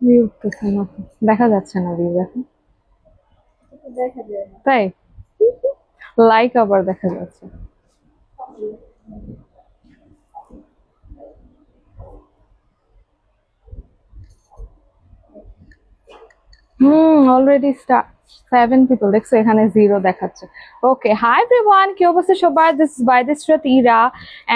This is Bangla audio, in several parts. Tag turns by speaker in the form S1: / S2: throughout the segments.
S1: ভিউ উঠতেছে না, দেখা যাচ্ছে না ভিউ এখন।
S2: দেখা যায় না।
S1: তাই লাইক আবার দেখা যাচ্ছে। অলরেডি 7 people দেখছো, এখানে 0 দেখাচ্ছে। ওকে, হাই এভরিওয়ান, কি অবস্থা সবার? দিস ইজ বাইদিশরাত ইরা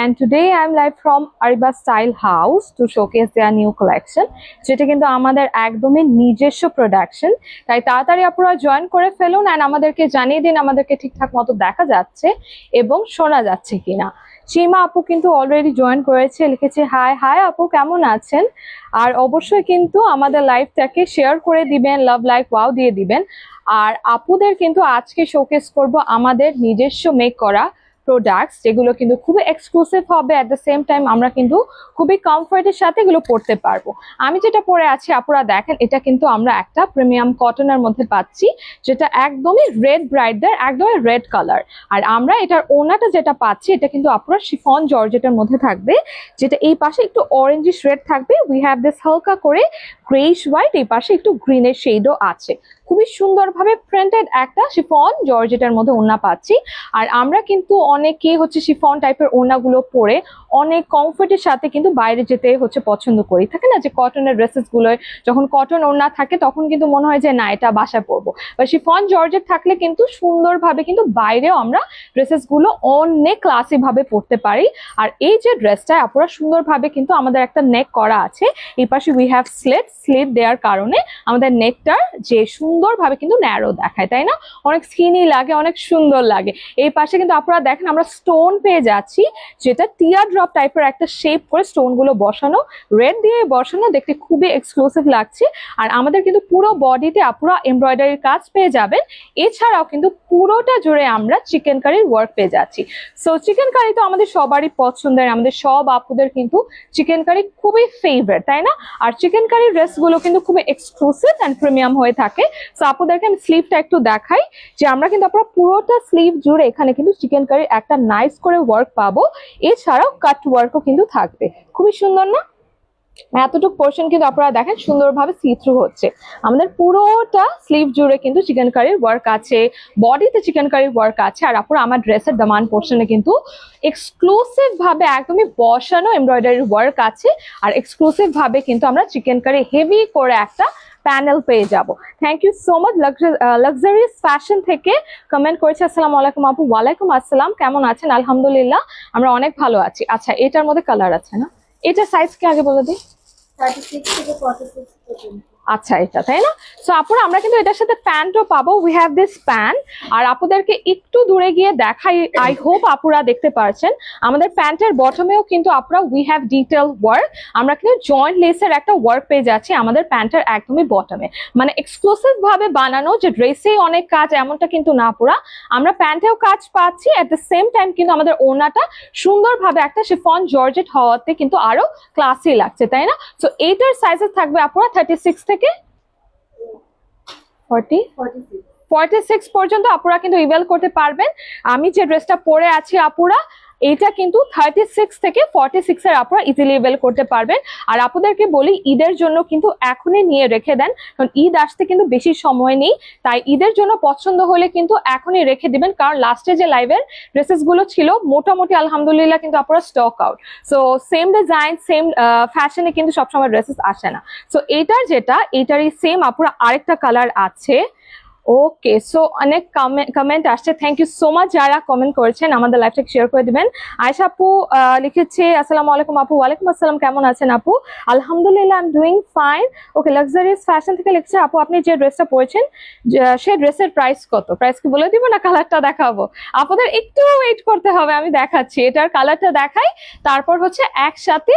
S1: and today I am live from Ariba style house to showcase their new collection, যেটা কিন্তু আমাদের একদমই নিজস্ব প্রোডাকশন। তাই তাড়াতাড়ি আপনারা জয়েন করে ফেলুন এন্ড আমাদেরকে জানিয়ে দিন আমাদেরকে ঠিকঠাক মতো দেখা যাচ্ছে এবং শোনা যাচ্ছে কিনা। সীমা আপু কিন্তু অলরেডি জয়েন করেছে, লিখেছে হাই হাই আপু, কেমন আছেন? আর অবশ্যই কিন্তু আমাদের লাইভটাকে শেয়ার করে দিবেন, লাভ লাইক ওয়াও দিয়ে দিবেন। আর আপুদের কিন্তু আজকে শোকেস করব আমাদের নিজস্ব মেক করা প্রোডাক্টস, যেগুলো কিন্তু খুবই এক্সক্লুসিভ হবে। অ্যাট দ্য সেম টাইম আমরা কিন্তু খুবই কমফর্টের সাথে এগুলো পরতে পারবো। আমি যেটা পরে আছি আপুরা দেখেন, এটা কিন্তু আমরা একটা প্রিমিয়াম কটনের মধ্যে পাচ্ছি, যেটা একদমই রেড ব্রাইটদের একদমই রেড কালার। আর আমরা এটার ওনাটা যেটা পাচ্ছি, এটা কিন্তু আপুরা শিফন জর্জেটের মধ্যে থাকবে, যেটা এই পাশে একটু অরেঞ্জিশ রেড থাকবে। উই হ্যাভ দিস হালকা করে গ্রেইশ হোয়াইট, এই পাশে একটু গ্রিনের শেডও আছে। খুবই সুন্দরভাবে প্রিন্টেড একটা শিফন জর্জেটের মধ্যে ওড়না পাচ্ছি। আর আমরা কিন্তু অনেকে হচ্ছে শিফন টাইপের ওড়নাগুলো পরে অনেক কমফোর্টের সাথে কিন্তু বাইরে যেতে হচ্ছে পছন্দ করি, থাকে না যে কটনের ড্রেসেস গুলোয় যখন কটন ওড়না থাকে তখন কিন্তু মনে হয় যে না এটা বাসায় পরবো, বা শিফন জর্জেট থাকলে কিন্তু সুন্দরভাবে কিন্তু বাইরেও আমরা ড্রেসেস গুলো অনেক ক্লাসি ভাবে পরতে পারি। আর এই যে ড্রেসটা আপনারা সুন্দরভাবে কিন্তু আমাদের একটা নেক করা আছে, এই পাশে উই হ্যাভ স্লিট দেওয়ার কারণে আমাদের নেকটার যে সুন্দরভাবে কিন্তু ন্যারো দেখায়, তাই না? অনেক স্কিনি লাগে, অনেক সুন্দর লাগে। এই পাশে কিন্তু আপনারা দেখেন আমরা স্টোন পেয়ে যাচ্ছি, যেটা টিয়ার ড্রপ টাইপের একটা শেপ করে স্টোন গুলো বসানো, রেড দিয়ে বসানো, দেখতে খুবই এক্সক্লুসিভ লাগছে। আর আমাদের কিন্তু পুরো বডিতে আপনারা এমব্রয়ডারির কাজ পেয়ে যাবেন। এছাড়াও কিন্তু পুরোটা জুড়ে আমরা চিকেন কারির ওয়ার্ক পেয়ে যাচ্ছি। সো চিকেন কারি তো আমাদের সবারই পছন্দের, আমাদের সব আপুদের কিন্তু চিকেন কারি খুবই ফেভারিট, তাই না? আর চিকেন কারি ড্রেসগুলো কিন্তু খুবই এক্সক্লুসিভ অ্যান্ড প্রিমিয়াম হয়ে থাকে। সো আপুদেরকে আমি স্লিভটা একটু দেখাই, যে আমরা কিন্তু আপনারা পুরোটা স্লিভ জুড়ে এখানে কিন্তু চিকেন কারির একটা নাইস করে ওয়ার্ক পাবো। এছাড়াও কাট ওয়ার্কও কিন্তু থাকবে, খুবই সুন্দর না? এতটুকু পোর্শন কিন্তু আপনারা দেখেন সুন্দরভাবে সি থ্রু হচ্ছে। আমাদের পুরোটা স্লিভ জুড়ে কিন্তু চিকেন কারির ওয়ার্ক আছে, বডিতে চিকেন কারির ওয়ার্ক আছে। আর আপনারা আমার ড্রেসের দামান পোর্শনে কিন্তু এক্সক্লুসিভ ভাবে একদমই বসানো এমব্রয়ডারির ওয়ার্ক আছে। আর এক্সক্লুসিভ ভাবে কিন্তু আমরা চিকেন কারি হেভি করে একটা প্যানেল পেয়ে যাব। Thank you so much. Luxurious fashion থেকে কমেন্ট করেছে, আসসালামু আলাইকুম আপু। ওয়ালাইকুম আসসালাম, কেমন আছেন? আলহামদুলিল্লাহ আমরা অনেক ভালো আছি। আচ্ছা, এটার মধ্যে কালার আছে না? এটা সাইজ কি আগে বলে দিই?
S2: 36 থেকে 46 পর্যন্ত।
S1: আচ্ছা, এটা তাই না? সো আপুরা আমরা কিন্তু এটার সাথে প্যান্টও পাবো। We have this pant. আর আপুদেরকে একটু দূরে গিয়ে দেখাই, আই হোপ আপুরা দেখতে পারছেন আমাদের প্যান্টের বটমেও কিন্তু আপুরা উই হ্যাভ ডিটেল ওয়ার্ক। আমরা কিন্তু জয়েন্ট লেসের একটা ওয়ার্ক পেয়ে যাচ্ছি আমাদের প্যান্টের একদমই বটমে, মানে এক্সক্লুসিভ ভাবে বানানো যে ড্রেসেই অনেক কাজ এমনটা কিন্তু না পুরা, আমরা প্যান্টেও কাজ পাচ্ছি। এট দ্য সেম টাইম কিন্তু আমাদের ওড়নাটা সুন্দরভাবে একটা শিফন জর্জেট হওয়াতে কিন্তু আরো ক্লাসি লাগছে, তাই না? সো এইটার সাইজেস থাকবে আপুরা 36 থেকে 46 পর্যন্ত আপুরা কিন্তু ইভেল করতে পারবেন। আমি যে ড্রেসটা পরে আছি আপুরা, এটা কিন্তু 36 থেকে 46 এর আপুরা ইজিলি ইভেল করতে পারবেন। আর আপুদেরকে বলি ঈদের জন্য কিন্তু এখনই নিয়ে রেখে দেন, কারণ ঈদ আসতে কিন্তু বেশি সময় নেই। তাই ঈদের জন্য পছন্দ হলে কিন্তু এখনই রেখে দিবেন, কারণ লাস্টে যে লাইভের ড্রেসেস গুলো ছিল মোটামুটি আলহামদুলিল্লাহ কিন্তু আপুরা stock out. So same design same ফ্যাশনে কিন্তু সবসময় ড্রেসেস আসে না। সো এটারই সেম আপুরা আরেকটা কালার আছে। ওকে, সো অনেক কমেন্ট আসছে, থ্যাংক ইউ সো মাচ যারা কমেন্ট করেছেন, আমাদের লাইভটাকে শেয়ার করে দিবেন। আয়েশা আপু লিখেছে, আসসালামু আলাইকুম আপু। ওয়ালাইকুম আসসালাম, কেমন আছেন আপু? আলহামদুলিল্লাহ I am doing fine. Okay, luxurious fashion থেকে লিখছে, আপু আপনি যে ড্রেসটা পরেছেন সেই ড্রেসের প্রাইস কত? প্রাইস কি বলে দিব না কালারটা দেখাবো? আপনাদের একটু ওয়েট করতে হবে, আমি দেখাচ্ছি। এটার কালারটা দেখাই, তারপর হচ্ছে একসাথে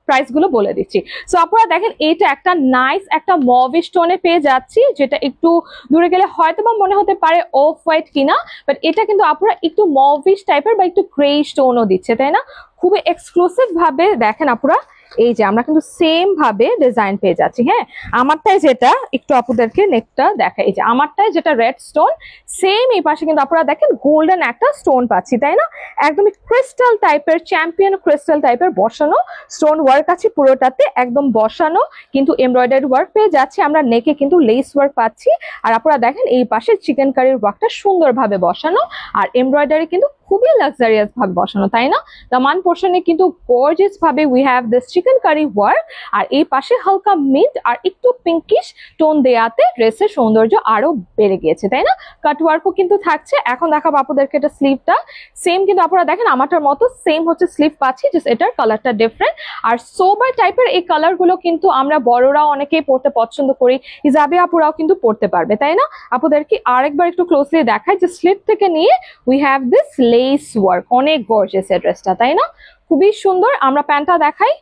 S1: প্রাইস গুলো বলে দিচ্ছি। সো আপনারা দেখেন, এটা একটা নাইস একটা মভিশ টোনে পেয়ে যাচ্ছি, যেটা একটু দূরে গেলে হয়তো বা মনে হতে পারে অফ হোয়াইট কিনা, বাট এটা কিন্তু আপনারা একটু মভিশ টাইপের বা একটু গ্রেইশ টোনও দিচ্ছে, তাই না? খুবই এক্সক্লুসিভ ভাবে দেখেন আপনারা এই যে আমরা কিন্তু সেম ভাবে ডিজাইন পেয়ে যাচ্ছি। হ্যাঁ, আমারটাই যেটা একটু আপুদেরকে নেকটা দেখাই, এই যে আমারটাই যেটা রেড স্টোন, সেম এই পাশে কিন্তু আপনারা দেখেন গোল্ডেন একটা স্টোন পাচ্ছি, তাই না? একদমই ক্রিস্টাল টাইপের, চ্যাম্পিয়ন ক্রিস্টাল টাইপের বসানো স্টোন ওয়ার্ক আছে পুরোটাতে, একদম বসানো কিন্তু এমব্রয়ডারি ওয়ার্ক পেয়ে যাচ্ছি আমরা। নেকে কিন্তু লেস ওয়ার্ক পাচ্ছি। আর আপনারা দেখেন এই পাশে চিকেন কারির ওয়ার্কটা সুন্দরভাবে বসানো, আর এমব্রয়ডারি কিন্তু খুবই লাক্সারিয়াস ভাবে বসানো, তাই না? দামান পোর্শনে কিন্তু গর্জিয়াস ভাবে we have this chikankari work, আর এই পাশে হালকা মিন্ট আর একটু পিঙ্কিশ টোন দেয়াতে ড্রেসের সৌন্দর্য আরো বেড়ে গিয়েছে, তাই না? কাট ওয়ার্কও কিন্তু থাকছে। এখন দেখাবো আপনাদেরকে এটা স্লিভটা, সেম কিন্তু আপনারা দেখেন আমারটার মতো সেম হচ্ছে স্লিভ পাচ্ছি, জাস্ট এটার কালারটা ডিফারেন্ট। আর সোবার টাইপের এই কালার গুলো কিন্তু আমরা বড়রাও অনেকেই পড়তে পছন্দ করি, হিজাবি আপুরাও কিন্তু পড়তে পারবে, তাই না? আপুদেরকে আরেকবার একটু ক্লোজলি দেখাই, যে স্লিভ থেকে নিয়ে we have this lace work, অনেক গর্জিয়াস এই ড্রেসটা, তাই না? খুবই সুন্দর। আমরা প্যান্টটা দেখাই।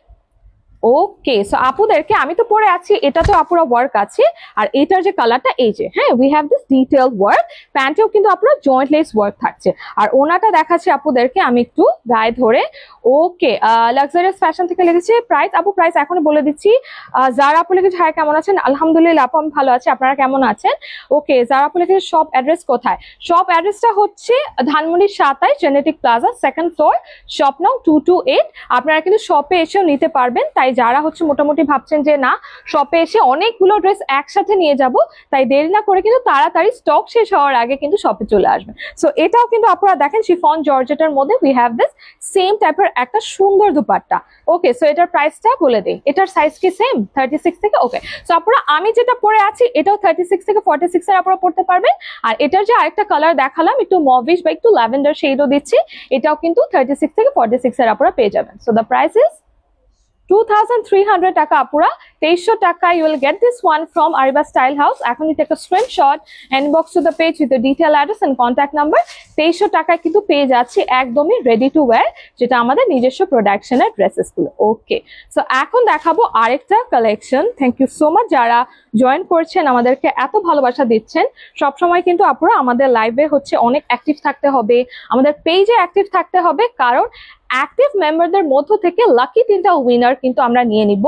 S1: ওকে, সো আপুদেরকে আমি তো পরে আছি, এটা তো আপুরা ওয়ার্ক আছে, আর এটার যে কালারটা এই যে, হ্যাঁ we have this detail work. প্যান্টেও কিন্তু আপুরা জয়েন্ট লেস ওয়ার্ক থাকছে। আর ওনাটা দেখাচ্ছি আপুদেরকে আমি একটু গায়ে ধরে। ওকে, লাক্সারিয়াস ফ্যাশন থেকে লেগেছে। প্রাইস আপু, প্রাইস এখনো বলে দিচ্ছি। যারা আপু লিখেছে হাই কেমন আছেন, আলহামদুলিল্লাহ আপু আমি ভালো আছি, আপনারা কেমন আছেন? ওকে, যারা আপু লিখেছে শপ অ্যাড্রেস কোথায়? শপ অ্যাড্রেসটা হচ্ছে Dhanmondi 27 genetic plaza, second floor, shop নং 228। আপনারা কিন্তু শপে এসেও নিতে পারবেন। তাই যারা হচ্ছে মোটামুটি ভাবছেন যে না শপে এসে অনেকগুলো ড্রেস একসাথে নিয়ে যাব, তাই দেরি না করে কিন্তু তাড়াতাড়ি স্টক শেষ হওয়ার আগে কিন্তু শপে চলে আসবেন। সো এটাও কিন্তু আপনারা দেখেন শিফন জর্জেটের মধ্যে উই হ্যাভ দিস সেম টাইপের একটা সুন্দর দুপাট্টা। ওকে, সো এটার প্রাইসটা বলে দিই। এটার সাইজ কি সেম 36 থেকে? ওকে, সো আপনারা আমি যেটা পরে আছি এটাও 36 থেকে 46 এর আপনারা পড়তে পারবেন। আর এটার যে আরেকটা কালার দেখালাম একটু মভিশ বা একটু ল্যাভেন্ডার শেডও দিচ্ছি, এটাও কিন্তু 36 থেকে 46 এর আপনারা পেয়ে যাবেন। সো দ্য প্রাইস ইজ 2300 টাকা আপুরা, 2300 টাকা। You will get this one from Ariba Style House. এখনই take a screenshot and inbox to the page with the detail address and contact number. 2300 টাকায় কিন্তু পেয়ে যাচ্ছি একদমই রেডি টু ওয়্যার, যেটা আমাদের নিজস্ব প্রোডাকশনের ড্রেসেস গুলো। ওকে, সো এখন দেখাবো আরেকটা collection. Thank you so much যারা জয়েন করছেন, আমাদেরকে এত ভালোবাসা দিচ্ছেন। সবসময় কিন্তু আপুরা আমাদের লাইভে হচ্ছে অনেক অ্যাক্টিভ থাকতে হবে, আমাদের পেজে অ্যাক্টিভ থাকতে হবে, কারণ অ্যাক্টিভ মেম্বারদের মধ্য থেকে লাকি 3টা উইনার কিন্তু আমরা নিয়ে নিব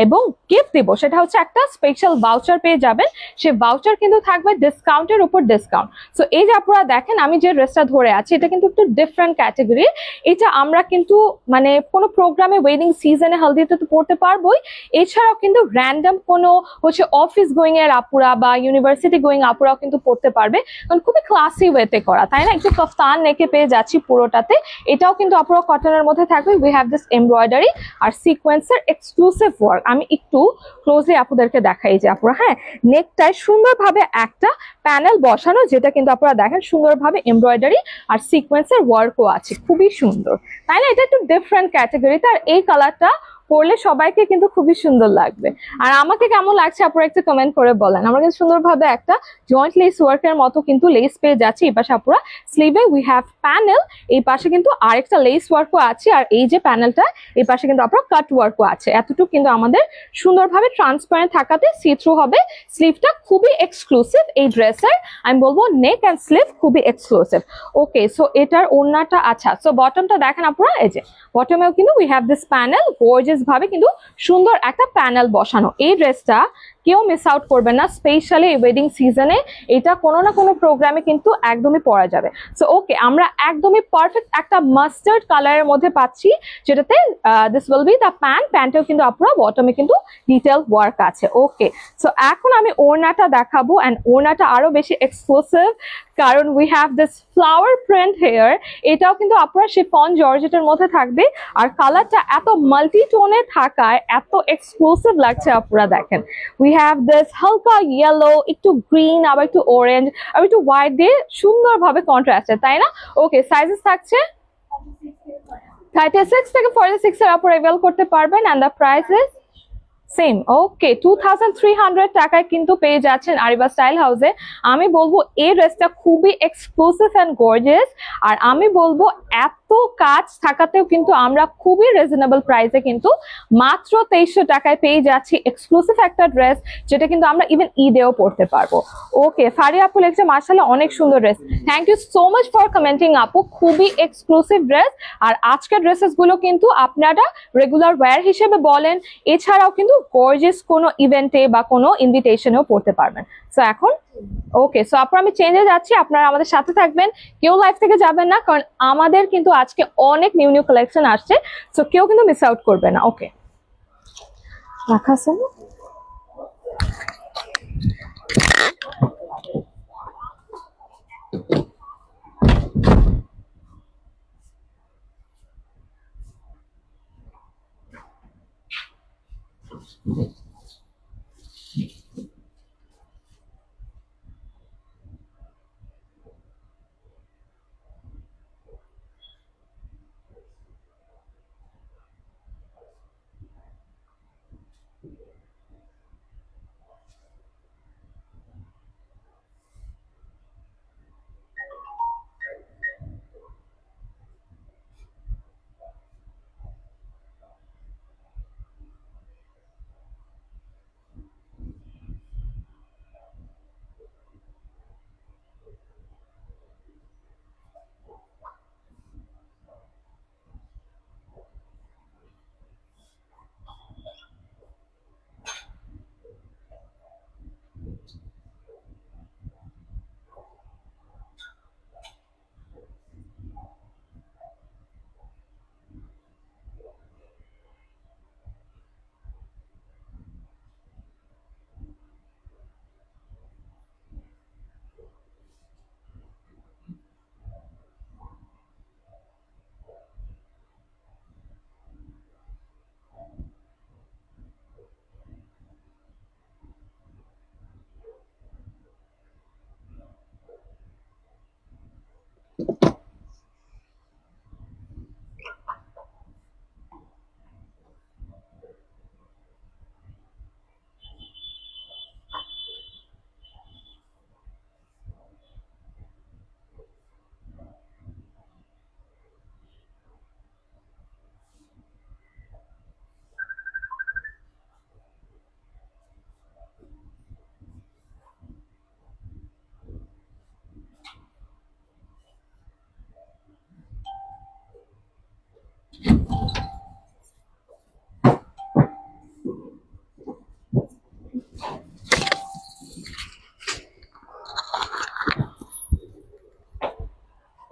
S1: এবং গিফট দিব। সেটা হচ্ছে একটা স্পেশাল ভাউচার পেয়ে যাবেন। সেই ভাউচার কিন্তু থাকবে ডিসকাউন্টের উপর ডিসকাউন্ট। সো এই যে আপনারা দেখেন আমি যে ড্রেসটা ধরে আছি, এটা কিন্তু একটু ডিফারেন্ট ক্যাটাগরির। এটা আমরা কিন্তু মানে কোনো প্রোগ্রামে, ওয়েডিং সিজনে, হলদিতে তো পড়তে পারবোই, এছাড়াও কিন্তু র্যান্ডম কোনো হচ্ছে অফিস গোয়িং এর আপুরা বা ইউনিভার্সিটি গোয়িং আপুরাও কিন্তু পড়তে পারবে, কারণ খুবই ক্লাসি ওয়েতে করা, তাই না? একটু কফতান নেকে পেয়ে যাচ্ছি পুরোটাতে। এটাও কিন্তু আপুরা কটনের মধ্যে থাকবে। উই হ্যাভ দিস এমব্রয়ডারি আর সিকোয়েন্সের এক্সক্লুসিভ ওয়ার্ক। আমি একটু ক্লোজলি আপুদেরকে দেখাই যে আপুরা, হ্যাঁ নেকটায় সুন্দরভাবে একটা প্যানেল বসানো, যেটা কিন্তু আপনারা দেখেন সুন্দরভাবে এমব্রয়ডারি আর সিকোয়েন্সের ওয়ার্কও আছে, খুবই সুন্দর, তাই না? এটা একটু ডিফারেন্ট ক্যাটাগরিতে, আর এই কালারটা পরলে সবাইকে কিন্তু খুবই সুন্দর লাগবে। আর আমাকে কেমন লাগছে আপনারা একটু কমেন্ট করে বলেন। আমরা কিন্তু সুন্দরভাবে একটা জয়েন্ট লেস ওয়ার্কের মতো কিন্তু লেস পেয়ে যাচ্ছি। এই পাশে আপুরা স্লিভে উই হ্যাভ প্যানেল, এই পাশে কিন্তু আরেকটা লেস ওয়ার্কও আছে, আর এই যে প্যানেলটা এই পাশে কিন্তু আপনারা কাট ওয়ার্কও আছে। এতটুকু কিন্তু আমাদের সুন্দরভাবে ট্রান্সপারেন্ট থাকাতে সি থ্রু হবে। স্লিভটা খুবই এক্সক্লুসিভ এই ড্রেসের, আমি বলবো নেক অ্যান্ড স্লিভ খুবই এক্সক্লুসিভ। ওকে, সো এটার ওড়নাটা, আচ্ছা সো বটমটা দেখেন আপনারা, এই যে বটমেও কিন্তু we have this panel, gorgeous ভাবে কিন্তু সুন্দর একটা প্যানেল বসানো। এই ড্রেসটা কেউ মিস আউট করবেন না, স্পেশালি ওয়েডিং সিজনে এটা কোনো না কোনো প্রোগ্রামে কিন্তু একদমই পরা যাবে। সো ওকে, আমরা একদমই পারফেক্ট একটা মাস্টার্ড কালারের মধ্যে পাচ্ছি, যেটাতে this will be the pant. প্যান্টেও কিন্তু আপনারা বটমে কিন্তু ডিটেল ওয়ার্ক আছে। ওকে, সো এখন আমি ওড়নাটা দেখাবো, অ্যান্ড ওড়নাটা আরো বেশি এক্সক্লুসিভ, কারণ we have this flower print here. এটাও কিন্তু আপনারা শিফন জর্জেটের মধ্যে থাকবে, আর কালারটা এত মাল্টি টোনে থাকায় এত এক্সক্লুসিভ লাগছে। আপনারা দেখেন উই হ্যাভ দিস হালকা ইয়েলো, একটু গ্রিন, আবার একটু অরেঞ্জ, আর একটু হোয়াইট দিয়ে সুন্দরভাবে কন্ট্রাস্টেড, তাই না? ওকে, সাইজেস থাকছে 36 থেকে 46 এর উপর অ্যাভেল করতে পারবেন, and the price is same. Okay, 2300 টাকায় কিন্তু পেয়ে যাচ্ছেন আরিবা স্টাইল হাউসে। আমি বলবো এই ড্রেসটা খুবই এক্সক্লুসিভ অ্যান্ড গর্জিয়াস, আর আমি বলবো এত এত কাজ থাকাতেও কিন্তু আমরা খুবই রিজনেবল প্রাইসে কিন্তু মাত্র 2300 টাকায় পেয়ে যাচ্ছি এক্সক্লুসিভ একটা ড্রেস, যেটা কিন্তু আমরা ইভেন ঈদেও পড়তে পারবো। ওকে, ফারিয়া আপু লিখছে মাশাআল্লাহ অনেক সুন্দর dress. Thank you so much for commenting আপু, খুবই এক্সক্লুসিভ ড্রেস। আর আজকের ড্রেসেস গুলো কিন্তু আপনারা রেগুলার ওয়্যার হিসেবে বলেন, এছাড়াও কিন্তু গর্জিয়াস কোনো ইভেন্টে বা কোনো ইনভিটেশনেও পড়তে পারবেন। সো এখন ওকে, সো আপনারা আমি চেঞ্জে যাচ্ছি, আপনারা আমাদের সাথে থাকবেন, কেউ লাইভ থেকে যাবেন না, কারণ আমাদের কিন্তু আজকে অনেক নিউ নিউ কালেকশন আসছে, সো কেউ কিন্তু মিস আউট করবে না। ওকে, রাখা আছে না?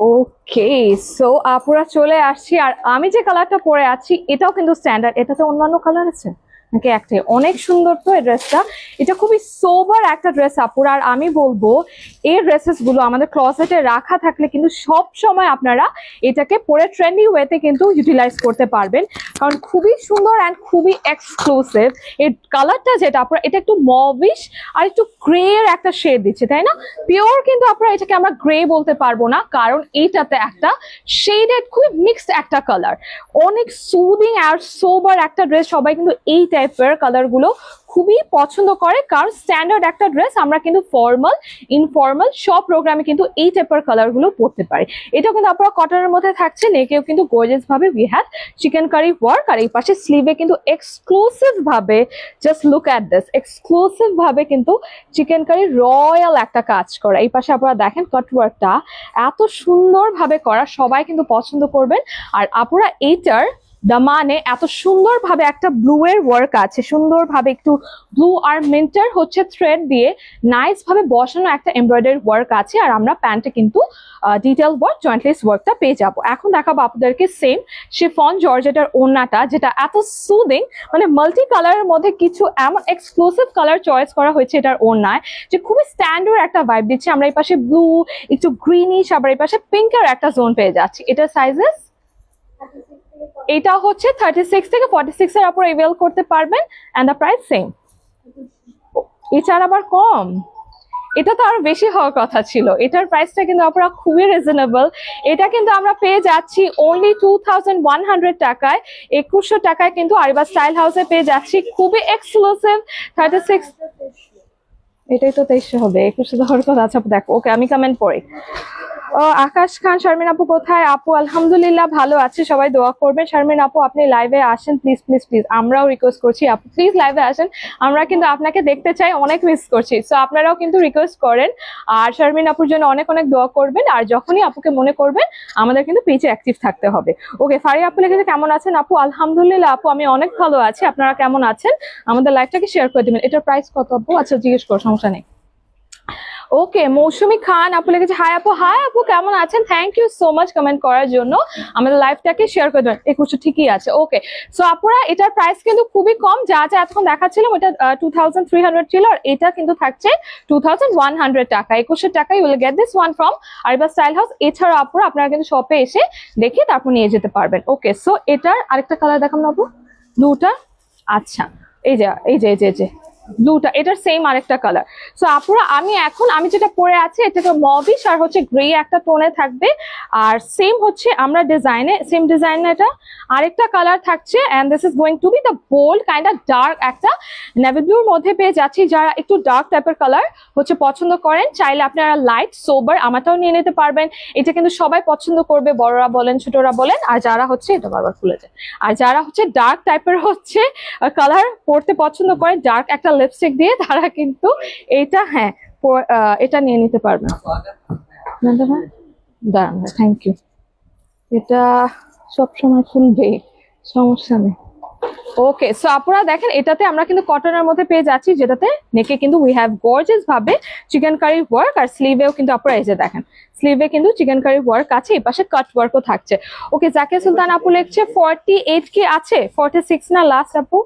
S1: ওকে, সো আপুরা চলে আসছি, আর আমি যে কালারটা পরে আছি এটাও কিন্তু স্ট্যান্ডার্ড। এটাতে অন্যান্য কালার আছে নাকি একটাই? অনেক সুন্দর তো এই ড্রেসটা, এটা খুবই সোবার একটা ড্রেস আপুরা। আর আমি বলবো এই ড্রেসেস গুলো আমাদের ক্লসেটে রাখা থাকলে কিন্তু সব সময় আপনারা এটাকে পরে ট্রেন্ডি ওয়েতে কিন্তু ইউটিলাইজ করতে পারবেন, কারণ খুবই সুন্দর অ্যান্ড খুবই এক্সক্লুসিভ। এই কালারটা যেটা আপনারা, এটা একটু মভিশ আর একটু গ্রে এর একটা শেড দিচ্ছে, তাই না? পিওর কিন্তু আপনারা এটাকে আমরা গ্রে বলতে পারবো না, কারণ এইটাতে একটা শেডেড খুবই মিক্সড একটা কালার, অনেক সুদিং আর সোবার একটা ড্রেস। সবাই কিন্তু এই টাইপের কালার গুলো খুবই পছন্দ করে, কারণ স্ট্যান্ডার্ড একটা ড্রেস আমরা কিন্তু ফর্মাল ইনফর্মাল সব প্রোগ্রামে কিন্তু এই টাইপের কালার গুলো পরতে পারি। এটা কিন্তু আপনারা কটনের মধ্যে থাকছে, নেকেও কিন্তু গর্জিয়াস ভাবে we have chikankari work, আর এই পাশে স্লিভে কিন্তু এক্সক্লুসিভ ভাবে, just look at this, exclusive ভাবে কিন্তু চিকেন কারি রয়্যাল একটা কাজ করা। এই পাশে আপনারা দেখেন কাটওয়ার্কটা এত সুন্দর ভাবে করা, সবাই কিন্তু পছন্দ করবেন। আর আপুরা এইটার দামানে এত সুন্দর ভাবে একটা ব্লু এর ওয়ার্ক আছে, সুন্দর ভাবে একটু ব্লু আর মিন্টার হচ্ছে থ্রেড দিয়ে নাইস ভাবে বসানো একটা এমব্রয়ডারি ওয়ার্ক আছে। আর আমরা প্যান্টে কিন্তু ডিটেল ওয়ার্ক, জয়েন্টলেস ওয়ার্কটা পেয়ে যাবো। এখন দেখাবো আপনাদেরকে সেম শিফন জর্জেটার ওড়নাটা, যেটা এত সুদিং, মানে মাল্টি কালারের মধ্যে কিছু এমন এক্সক্লুসিভ কালার চয়েস করা হয়েছে এটার ওড়নায়, যে খুবই স্ট্যান্ডার্ড একটা ভাইব দিচ্ছে। আমরা এই পাশে ব্লু, একটু গ্রিনিশ, আবার এই পাশে পিঙ্কের একটা জোন পেয়ে যাচ্ছি। এটার সাইজেস এটা হচ্ছে 36 থেকে 46 এর উপর এভেল করতে পারবেন, এন্ড দ্য প্রাইস সেম। এছাড়া আবার কম, এটা তো আরো বেশি হওয়ার কথা ছিল। এটার প্রাইসটা কিন্তু আপনারা খুবই রিজনেবল। এটা কিন্তু আমরা পেয়ে যাচ্ছি অনলি 2100 টাকায়, 2100 টাকায় কিন্তু আরিবা স্টাইল হাউসে পেয়ে যাচ্ছি, খুবই এক্সক্লুসিভ 36। এটাই তো 2300 হবে, 2100 হওয়ার কথা। আচ্ছা দেখো, ওকে আমি কমেন্ট পড়ি। আকাশ খান, শারমিন আপু কোথায়? আপু আলহামদুলিল্লাহ ভালো আছে, সবাই দোয়া করবেন। শারমিন আপু আপনি লাইভে আসেন প্লিজ প্লিজ প্লিজ, আমরাও রিকোয়েস্ট করছি আপু প্লিজ লাইভে আসেন, আমরা কিন্তু আপনাকে দেখতে চাই, অনেক মিস করছি। সো আপনারাও কিন্তু রিকোয়েস্ট করেন, আর শারমিন আপুর জন্য অনেক অনেক দোয়া করবেন। আর যখনই আপুকে মনে করবেন আমাদের কিন্তু পেজে অ্যাক্টিভ থাকতে হবে। ওকে, ফারিয়া আপু লিখেছে কেমন আছেন আপু? আলহামদুলিল্লাহ আপু আমি অনেক ভালো আছি, আপনারা কেমন আছেন? আমাদের লাইভটাকে শেয়ার করে দিবেন। এটার প্রাইস কত আপু? আচ্ছা জিজ্ঞেস করো, সমস্যা নেই। ওকে, মৌসুমী খান আপু লিখেছে হাই আপু। হাই আপু কেমন আছেন? Thank you so much comment করার জন্য, আমাদের লাইভটাকে শেয়ার করে দেবেন। 2100 ঠিকই আছে। ওকে, সো আপুরা এটার প্রাইস কিন্তু খুবই কম, যা যা এতক্ষণ দেখাচ্ছিলাম ওটা 2300 ছিল, আর এটা কিন্তু থাকছে 2100 টাকা। 2100 টাকা you will get this one from Ariba style house. এছাড়া আপুরা আপনারা কিন্তু শপে এসে দেখে তারপর নিয়ে যেতে পারবেন। ওকে, সো এটার আরেকটা কালার দেখাম না আপু, ব্লুটা। আচ্ছা এই যে এই যে এই যে এই যে ব্লুটা, এটার সেম আরেকটা কালার। সো আপুরা আমি যেটা পরে আছি এটা মবিশ আর হচ্ছে গ্রে একটা টোনে থাকবে, আর সেম হচ্ছে আমরা সেম ডিজাইনে এটা আরেকটা কালার থাকছে, and this is going to be the bold kind of dark একটা নেভি ব্লুর মধ্যে পেয়ে যাচ্ছি। যারা একটু ডার্ক টাইপের কালার হচ্ছে পছন্দ করেন, চাইলে আপনারা লাইট সোবার আমারটাও নিয়ে নিতে পারবেন। এটা কিন্তু সবাই পছন্দ করবে, বড়রা বলেন ছোটরা বলেন। আর যারা হচ্ছে এটা বারবার খুলে যায়, আর যারা হচ্ছে ডার্ক টাইপের হচ্ছে কালার পরতে পছন্দ করেন ডার্ক একটা লিপস্টিক দিয়ে, তারা কিন্তু এটা এটা নিয়ে নিতে পারবেন। দাঁড়ান, থ্যাংক ইউ। এটা সবসময় খুলবে, সমস্যা নেই। ওকে, সো আপনারা দেখেন এটাতে আমরা কিন্তু কটনের মধ্যে পেয়ে যাচ্ছি, যেটাতে নেকে কিন্তু উই হ্যাভ গর্জিয়াস ভাবে চিকেন কারি ওয়ার্ক, আর স্লিভেও কিন্তু আপনারা এই যে দেখেন স্লিভে কিন্তু চিকেন কারি ওয়ার্ক আছে, এই পাশে কাট ওয়ার্কও থাকছে। ওকে, জাকিয়া সুলতান আপু লিখছে 48 কি আছে? 46 না লাস্ট আপু?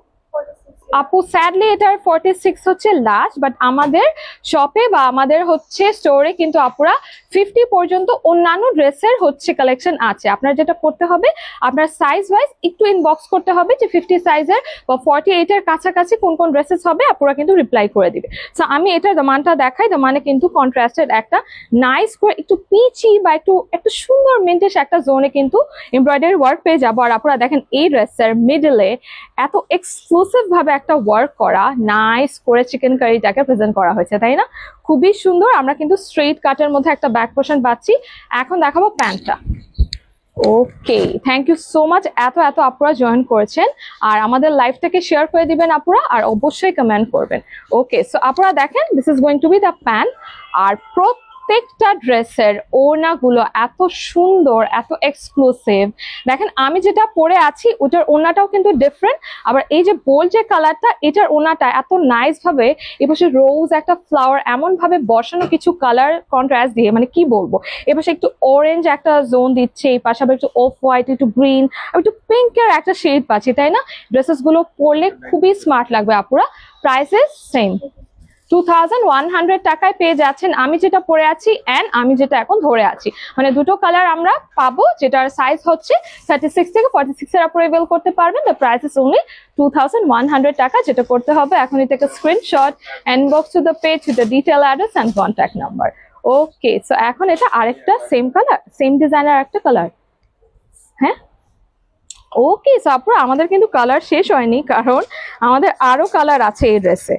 S1: আপু স্যাডলি এটার 46 হচ্ছে লাস্ট, বাট আমাদের শপে বা আমাদের হচ্ছে স্টোরে কিন্তু আপুরা 50 পর্যন্ত অন্যান্য ড্রেসের হচ্ছে কালেকশন আছে। আপনার যেটা করতে হবে, আপনার সাইজ ওয়াইজ একটু ইনবক্স করতে হবে যে 50 সাইজের বা 48 এর কাছাকাছি কোন কোন ড্রেসেস হবে, আপুরা কিন্তু রিপ্লাই করে দিবে। সো আমি এটার দামানটা দেখাই, দামানে কিন্তু কন্ট্রাস্টেড একটা নাইস করে একটু পিচি বা একটু সুন্দর মিন্টিশ একটা জোনে কিন্তু এমব্রয়ডারি ওয়ার্ক পেয়ে যাবো। আর আপনারা দেখেন এই ড্রেসের মিডলে এত এক্সক্লুসিভ ভাবে একটা ওয়ার্ক করা নাইস করে চিকেন কারিটাকে প্রেজেন্ট করা হয়েছে, তাই না? খুবই সুন্দর। আমরা কিন্তু স্ট্রেট কাটের মধ্যে একটা ব্যাক পোর্শন পাচ্ছি। এখন দেখাবো প্যান্টটা। ওকে, থ্যাংক ইউ সো মাচ, এত আপুরা জয়েন করেছেন, আর আমাদের লাইভটাকে শেয়ার করে দিবেন আপুরা, আর অবশ্যই কমেন্ট করবেন। ওকে, সো আপুরা দেখেন this is going to be the pant, আর প্রত্যেকটা ড্রেসের ওড়নাগুলো এত সুন্দর, এত এক্সক্লুসিভ। দেখেন আমি যেটা পরে আছি ওটার ওড়নাটাও কিন্তু ডিফারেন্ট, আবার এই যে বোল্ড যে কালারটা এটার ওড়নাটা এত নাইস ভাবে এপাশে রোজ একটা ফ্লাওয়ার এমন ভাবে বসানো কিছু কালার কন্ট্রাস্ট দিয়ে, মানে কি বলবো, এপাশে একটু অরেঞ্জ একটা জোন দিচ্ছে, এই পাশে আবার একটু অফ হোয়াইট, একটু গ্রিন, একটু পিঙ্কের একটা শেড পাচ্ছি, তাই না? ড্রেসেস গুলো পরলে খুবই স্মার্ট লাগবে আপুরা। প্রাইসেস সেম 2100 টাকায় পেয়ে যাচ্ছেন আমি যেটা পরে আছি এন্ড আমি যেটা এখন ধরে আছি, মানে দুটো কালার আমরা পাবো, যেটার সাইজ হচ্ছে 36 থেকে 46 এর উপরে অ্যাভেল করতে পারবেন। দ্য প্রাইস ইজ অনলি 2100 টাকা। যেটা করতে হবে এখনই থেকে screenshot, inbox to the page with the detail address and contact number. Okay, so এখন এটা আরেকটা সেম কালার, সেম ডিজাইনের একটা কালার। হ্যাঁ, ওকে, সো আপুরা আমাদের কিন্তু কালার শেষ হয়নি, কারণ আমাদের আরো কালার আছে এই ড্রেসে,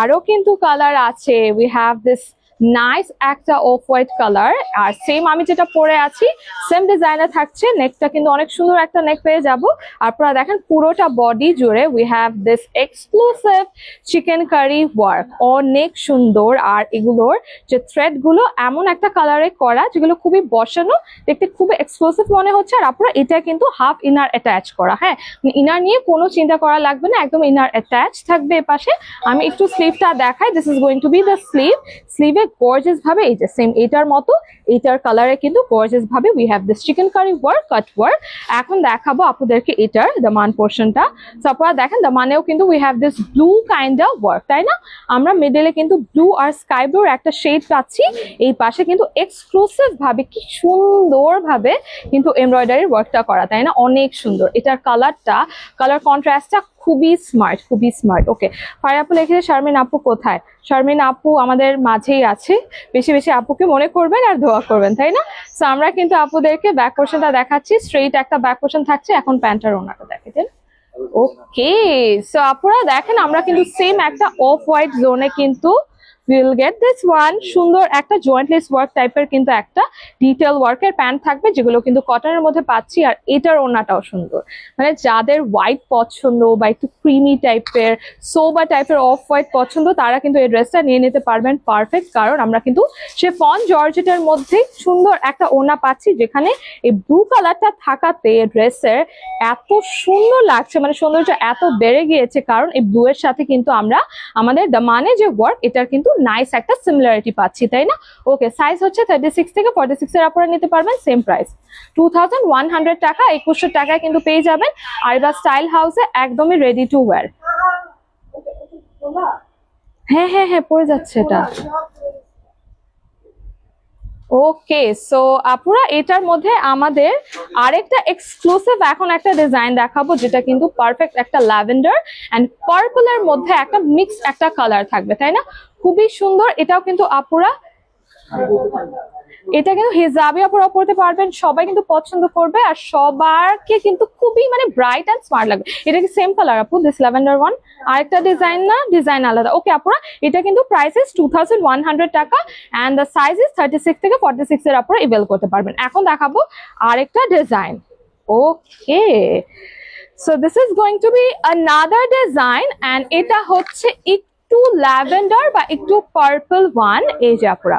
S1: আরো কিন্তু কালার আছে। উই হ্যাভ দিস নাইস একটা অফ হোয়াইট কালার, আর সেম আমি যেটা পরে আছি সেম ডিজাইনার থাকছে। নেকটা কিন্তু অনেক সুন্দর একটা নেক পেয়ে যাবো। আপনারা দেখেন পুরোটা বডি জুড়ে we have this exclusive chikankari work, অনেক সুন্দর। আর এগুলোর যে থ্রেড গুলো এমন একটা কালারে করা যেগুলো খুবই বসানো, দেখতে খুবই এক্সক্লুসিভ মনে হচ্ছে। আর আপনারা এটা কিন্তু হাফ ইনার অ্যাটাচ করা, হ্যাঁ, ইনার নিয়ে কোনো চিন্তা করা লাগবে না, একদম ইনার অ্যাটাচ থাকবে এপাশে। আমি একটু স্লিভটা দেখাই, this is going to be the sleeve. স্লিভে গর্জিয়াস ভাবে এই যে সেম এটার মতো, এটার কালারে কিন্তু গর্জিয়াস ভাবে we have this chikankari work, cut work. এখন দেখাবো আপনাদেরকে এটার দামান পোর্শনটা। সো আপনারা দেখেন দামানেও কিন্তু we have this blue kind of work, তাই না? আমরা মিডলে কিন্তু ব্লু আর স্কাই ব্লুর একটা শেড পাচ্ছি, এই পাশে কিন্তু এক্সক্লুসিভ ভাবে কি সুন্দর ভাবে কিন্তু এমব্রয়ডারি ওয়ার্কটা করা, তাই না? অনেক সুন্দর। এটার কালার কন্ট্রাস্টটা খুবই স্মার্ট, খুবই স্মার্ট। ওকে, ফারিয়া আপু লিখেছে শারমিন আপু কোথায়? শারমিন আপু আমাদের মাঝেই আছে, বেশি বেশি আপুকে মনে করবেন আর দোয়া করবেন, তাই না? সো আমরা কিন্তু আপুদেরকে ব্যাক পোর্শনটা দেখাচ্ছি, স্ট্রেইট একটা ব্যাক পোর্শন থাকছে। এখন প্যান্টার ওনাটা দেখেন। ওকে, সো আপুরা দেখেন আমরা কিন্তু সেম একটা অফ হোয়াইট জোনে কিন্তু উইল গেট দিস ওয়ান। সুন্দর একটা জয়েন্টলেস ওয়ার্ক টাইপের কিন্তু একটা ডিটেল ওয়ার্কের প্যান্ট থাকবে, যেগুলো কিন্তু কটনের মধ্যে পাচ্ছি। আর এটার ওড়নাটাও সুন্দর, মানে যাদের হোয়াইট পছন্দ বা একটু ক্রিমি টাইপের, সোবা টাইপের, অফ হোয়াইট পছন্দ, তারা কিন্তু এই ড্রেসটা নিয়ে নিতে পারবেন পারফেক্ট। কারণ আমরা কিন্তু সে ফন জর্জেটের মধ্যে সুন্দর একটা ওড়না পাচ্ছি, যেখানে এই ব্লু কালারটা থাকাতে ড্রেসের এত সুন্দর লাগছে, মানে সৌন্দর্য এত বেড়ে গিয়েছে। কারণ এই ব্লু এর সাথে কিন্তু আমরা আমাদের দামানে যে ওয়ার্ক, এটার কিন্তু নাইস একটা সিমিলারিটি পাচ্ছি, তাই না? ওকে, সাইজ হচ্ছে 36 থেকে 46 এর আপনারা নিতে পারবেন। সেম প্রাইস 2100 টাকা, 2100 টাকায় কিন্তু পেয়ে যাবেন আরিবা স্টাইল হাউসে, একদমই রেডি টু ওয়্যার। হ্যাঁ হ্যাঁ হ্যাঁ, পড়ে যাচ্ছে এটা। ওকে, সো আপুরা এটার মধ্যে আমাদের আরেকটা এক্সক্লুসিভ এখন একটা ডিজাইন দেখাবো, যেটা কিন্তু পারফেক্ট একটা ল্যাভেন্ডার এন্ড পার্পলের মধ্যে একটা মিক্স একটা কালার থাকবে, তাই না? খুবই সুন্দর। এটাও কিন্তু আপুরা, এটা কিন্তু হিজাবি আপুরা পড়তে পারবেন, সবাই কিন্তু পছন্দ করবে, আর সবারকে কিন্তু খুবই মানে ব্রাইট এন্ড স্মার্ট লাগবে। এটা কি সেম কালার আপু, দিস ল্যাভেন্ডার ওয়ান? আরেকটা ডিজাইন না, ডিজাইন আলাদা। ওকে আপুরা, এটা কিন্তু প্রাইস ইস 2100 টাকা এন্ড দ্য সাইজ ইস 36 থেকে 46 এর আপুরা ইভেল করতে পারবেন। এখন দেখাবো আরেকটা design. Okay, so this is going to be another design and এটা হচ্ছে একটু ল্যাভেন্ডার বা একটু পার্পল ওয়ান। এই যে আপুরা,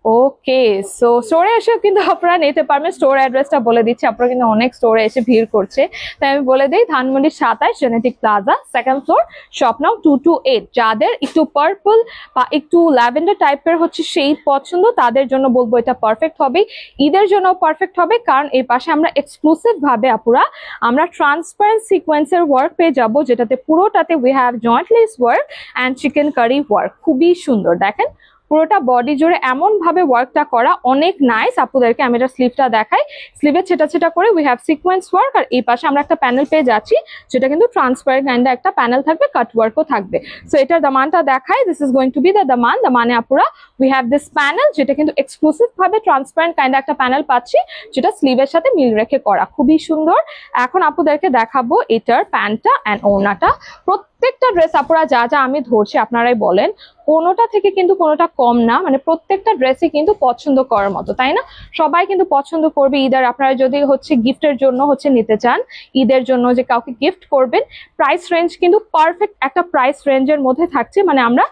S1: ওকে, সো স্টোরে এসে কিন্তু আপনারা নিতে পারবেন। স্টোর অ্যাড্রেসটা বলে দিচ্ছি, আপনারা কিন্তু অনেক স্টোরে এসে ভিড় করছে, তাই আমি বলে দিই। Dhanmondi 27 genetic plaza, second floor, shop নাও 228। যাদের একটু পার্পল বা একটু ল্যাভেন্ডার টাইপের হচ্ছে সেই পছন্দ, তাদের জন্য বলবো এটা পারফেক্ট হবে। ঈদের জন্য পারফেক্ট হবে, কারণ এই পাশে আমরা এক্সক্লুসিভ ভাবে আপুরা আমরা ট্রান্সপারেন্ট সিকোয়েন্সের ওয়ার্ক পেয়ে যাব, যেটাতে পুরোটাতে we have joint lace work and chikankari work. খুবই সুন্দর, দেখেন পুরোটা বডি জুড়ে এমন ভাবে ওয়ার্কটা করা, অনেক নাইস। আপুদেরকে আমি এটা স্লিভটা দেখাই, স্লিভে ছেটা ছেটা করে উই হ্যাভ সিকোয়েন্স ওয়ার্ক। আর এই পাশে আমরা একটা প্যানেল পেয়ে যাচ্ছি, যেটা কিন্তু ট্রান্সপারেন্ট কাইন্ডে একটা প্যানেল থাকবে, কাট ওয়ার্কও থাকবে। সো এটার দামানটা দেখাই, this is going to be the দামান। দামানে আপুরা উই হ্যাভ দিস প্যানেল, যেটা কিন্তু এক্সক্লুসিভ ভাবে ট্রান্সপারেন্ট কাইন্ডে একটা প্যানেল পাচ্ছি, যেটা স্লিভের সাথে মিল রেখে করা, খুবই সুন্দর। এখন আপুদেরকে দেখাবো এটার প্যান্টটা অ্যান্ড ওড়নাটা। প্রত্যেকটা ড্রেস আপুরা যা যা আমি ধরছি আপনারাই বলেন, কোনোটা থেকে কিন্তু কোনোটা কম না, মানে প্রত্যেকটা ড্রেসই কিন্তু পছন্দ করার মতো, তাই না? সবাই কিন্তু পছন্দ করবে। ঈদের আপনারা যদি হচ্ছে গিফটের জন্য হচ্ছে নিতে চান, ঈদের জন্য যে কাউকে গিফট করবেন, প্রাইস রেঞ্জ কিন্তু পারফেক্ট একটা প্রাইস রেঞ্জের মধ্যে থাকছে। মানে আমরা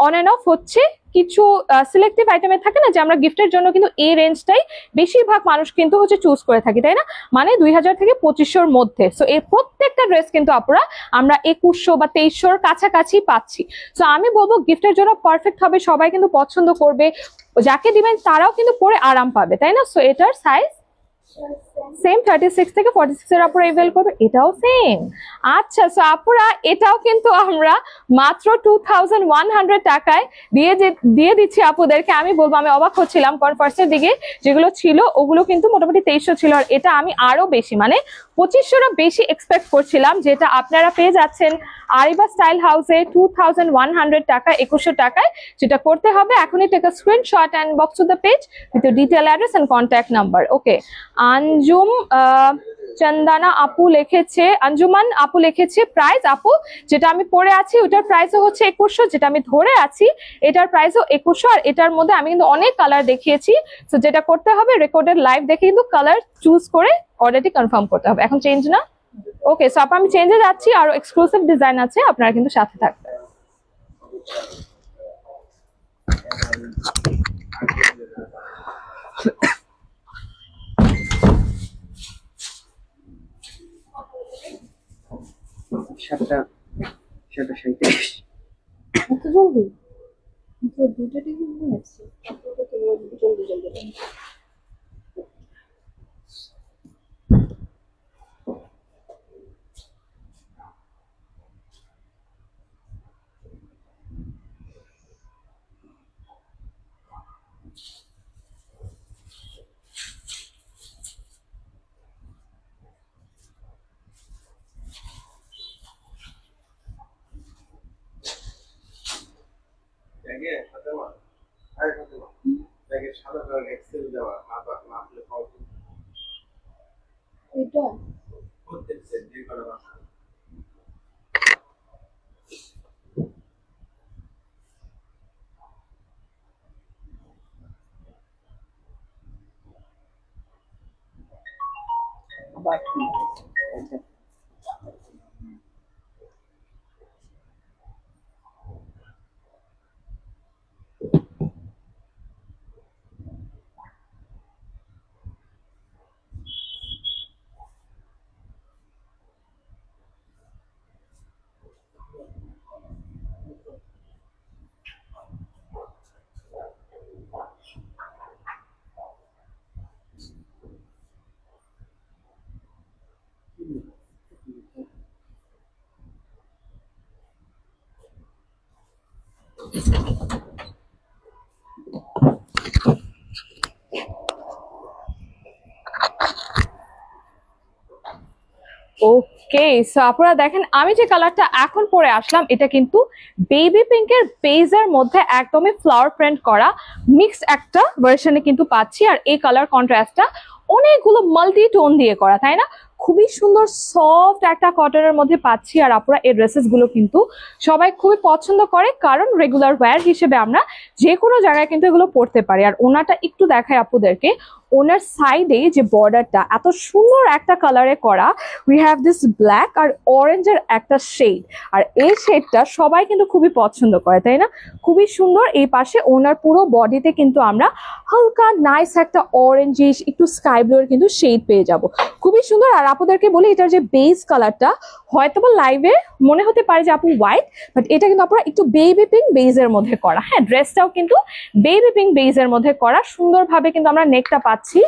S1: অন এন্ড অফ হচ্ছে কিছু সিলেক্টিভ আইটেমে থাকে না, যে আমরা গিফটের জন্য কিন্তু এই রেঞ্জটাই বেশিরভাগ মানুষ কিন্তু হচ্ছে চুজ করে থাকি, তাই না? মানে 2000 থেকে 2500-র মধ্যে। সো এই প্রত্যেকটা ড্রেস কিন্তু আপুরা আমরা 2100 বা 2300-র কাছাকাছি পাচ্ছি। সো আমি বলবো গিফটের জন্য পারফেক্ট হবে, সবাই কিন্তু পছন্দ করবে, যাকে দিবেন তারাও কিন্তু পরে আরাম পাবে, তাই না? সো এটার সাইজ সেম 36 থেকে 46 এর আপুরা ইভেল করবে, এটাও সেম। আচ্ছা, সো আপুরা এটাও কিন্তু আমরা মাত্র 2100 টাকায় দিয়ে দিচ্ছি আপুদেরকে। আমি বলবো আমি অবাক হচ্ছিলাম, কারণ ফার্স্টের দিকে যেগুলো ছিল ওগুলো কিন্তু মোটামুটি 2300 ছিল, আর এটা আমি আরো বেশি মানে 2500-র বেশি এক্সপেক্ট করছিলাম, যেটা আপনারা পেয়ে যাচ্ছেন আরিবা স্টাইল হাউসে 2100 টাকা, 2100 টাকায়। যেটা করতে হবে, এখনই take a screenshot and box to the page with your detail address and contact number. Okay, Anjum Chandana আপু লিখেছে, আঞ্জুমান আপু লিখেছে প্রাইস। আপু যেটা আমি পরে আছি ওটার প্রাইসও হচ্ছে 2100, যেটা আমি ধরে আছি এটার প্রাইসও 2100। আর এটার মধ্যে আমি কিন্তু অনেক কালার দেখিয়েছি, তো যেটা করতে হবে রেকর্ডেড লাইভ দেখে কিন্তু কালার চুজ করে অর্ডারটি কনফার্ম করতে হবে। এখন চেঞ্জ না? ওকে, সো আমি চেঞ্জে যাচ্ছি, আরো এক্সক্লুসিভ ডিজাইন আছে, আপনারা কিন্তু সাথে থাকবেন।
S2: এত জলদি? দুটো টিকিট নিয়েছি, জলদি জলদি। এটা বাট
S1: ওকে, সো আপনারা দেখেন আমি যে কালারটা এখন পরে আসলাম এটা কিন্তু বেবি পিঙ্কের বেজের মধ্যে একদমই ফ্লাওয়ার প্রিন্ট করা মিক্সড একটা ভার্সনে কিন্তু পাচ্ছি। আর এই কালার কন্ট্রাস্টটা অনেকগুলো মাল্টি টোন দিয়ে করা, তাই না? খুবই সুন্দর সফট একটা কটনের মধ্যে পাচ্ছি। আর আপনারা এই ড্রেসেস গুলো কিন্তু সবাই খুবই পছন্দ করে, কারণ রেগুলার ওয়্যার হিসেবে আমরা যে কোনো জায়গায় কিন্তু এগুলো পরতে পারি। আর ওনাটা একটু দেখায় আপুদেরকে, ওনার সাইডে যে বর্ডারটা এত সুন্দর একটা কালারে করা, উই হ্যাভ দিস ব্ল্যাক আর অরেঞ্জের একটা শেড। আর এই শেডটা সবাই কিন্তু খুবই পছন্দ করে, তাই না? খুবই সুন্দর। এই পাশে ওনার পুরো বডিতে কিন্তু আমরা হালকা নাইস একটা অরেঞ্জিশ একটু স্কাই ব্লু এর কিন্তু শেড পেয়ে যাব, খুবই সুন্দর। আর আপুদেরকে বলি এটার যে বেস কালারটা হয়তো বা লাইভে মনে হতে পারে যে আপু হোয়াইট, বাট এটা কিন্তু আপনারা একটু বেবি পিঙ্ক বেজের মধ্যে করা। হ্যাঁ, ড্রেসটাও কিন্তু বেবি পিঙ্ক বেজের মধ্যে করা, সুন্দরভাবে কিন্তু আমরা নেকটা পাচ্ছি।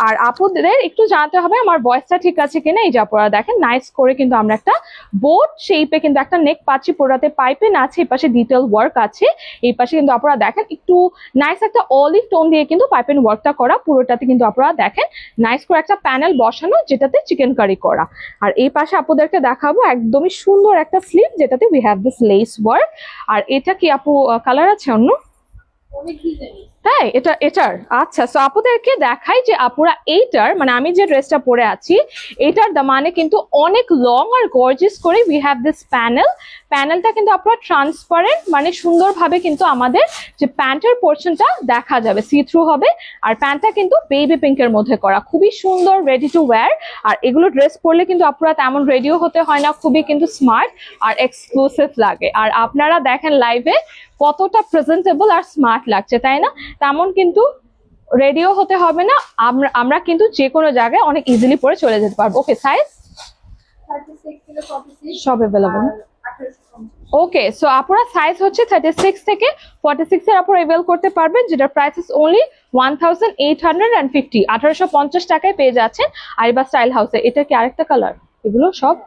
S1: আর আপুদের একটু জানতে হবে আমার ভয়েসটা ঠিক আছে কিনা। এই যে আপনারা দেখেন নাইস করে কিন্তু আমরা একটা বোট শেপে কিন্তু একটা নেক পাচ্ছি, পুরোটাতে পাইপিং আছে, এই পাশে ডিটেল ওয়ার্ক আছে। এই পাশে কিন্তু আপনারা দেখেন একটু নাইস একটা অলিভ টোন দিয়ে কিন্তু পাইপিং ওয়ার্কটা করা, পুরোটাতে কিন্তু আপনারা দেখেন নাইস করে একটা প্যানেল বসানো যেটাতে চিকেন কারি করা। আর এই পাশে আপুদেরকে দেখাবো একদমই সুন্দর একটা স্লিভ যেটাতে we have this lace work. আর এটা কি আপু কালার আছে অন্য?
S2: অনেক ডিজাইন
S1: তাই এটার আচ্ছা, সো আপুদেরকে দেখাই যে আপুরা এইটার মানে আমি যে ড্রেসটা পরে আছি এটার দামানে কিন্তু অনেক লং আর গর্জিয়াস করে উই হ্যাভ দিস প্যানেলটা কিন্তু আপনারা ট্রান্সপারেন্ট মানে সুন্দরভাবে কিন্তু আমাদের যে প্যান্টের পোর্শনটা দেখা যাবে, সি থ্রু হবে। আর প্যান্টটা কিন্তু বেবি পিঙ্কের মধ্যে করা, খুবই সুন্দর, রেডি টু ওয়্যার। আর এগুলো ড্রেস পরলে কিন্তু আপনারা তেমন রেডিও হতে হয় না, খুবই কিন্তু স্মার্ট আর এক্সক্লুসিভ লাগে। আর আপনারা দেখেন লাইভে কতটা প্রেজেন্টেবল আর স্মার্ট লাগছে, তাই না? তেমন কিন্তু রেডিও হতে হবে না, আমরা কিন্তু যে কোনো জায়গায় অনেক ইজিলি পরে চলে যেতে পারবো। ওকে, সাইজ
S2: 36 থেকে 46
S1: সব अवेलेबल।
S2: আর 1850।
S1: ওকে, সো আপনারা সাইজ হচ্ছে 36 থেকে 46 এর আপনারা অ্যাভেল করতে পারবেন, যেটা প্রাইস ইজ অনলি 1850, 1850 টাকায় পেয়ে যাচ্ছেন আরিবা স্টাইল হাউসে। এটা কি আরেকটা কালার? এগুলো সব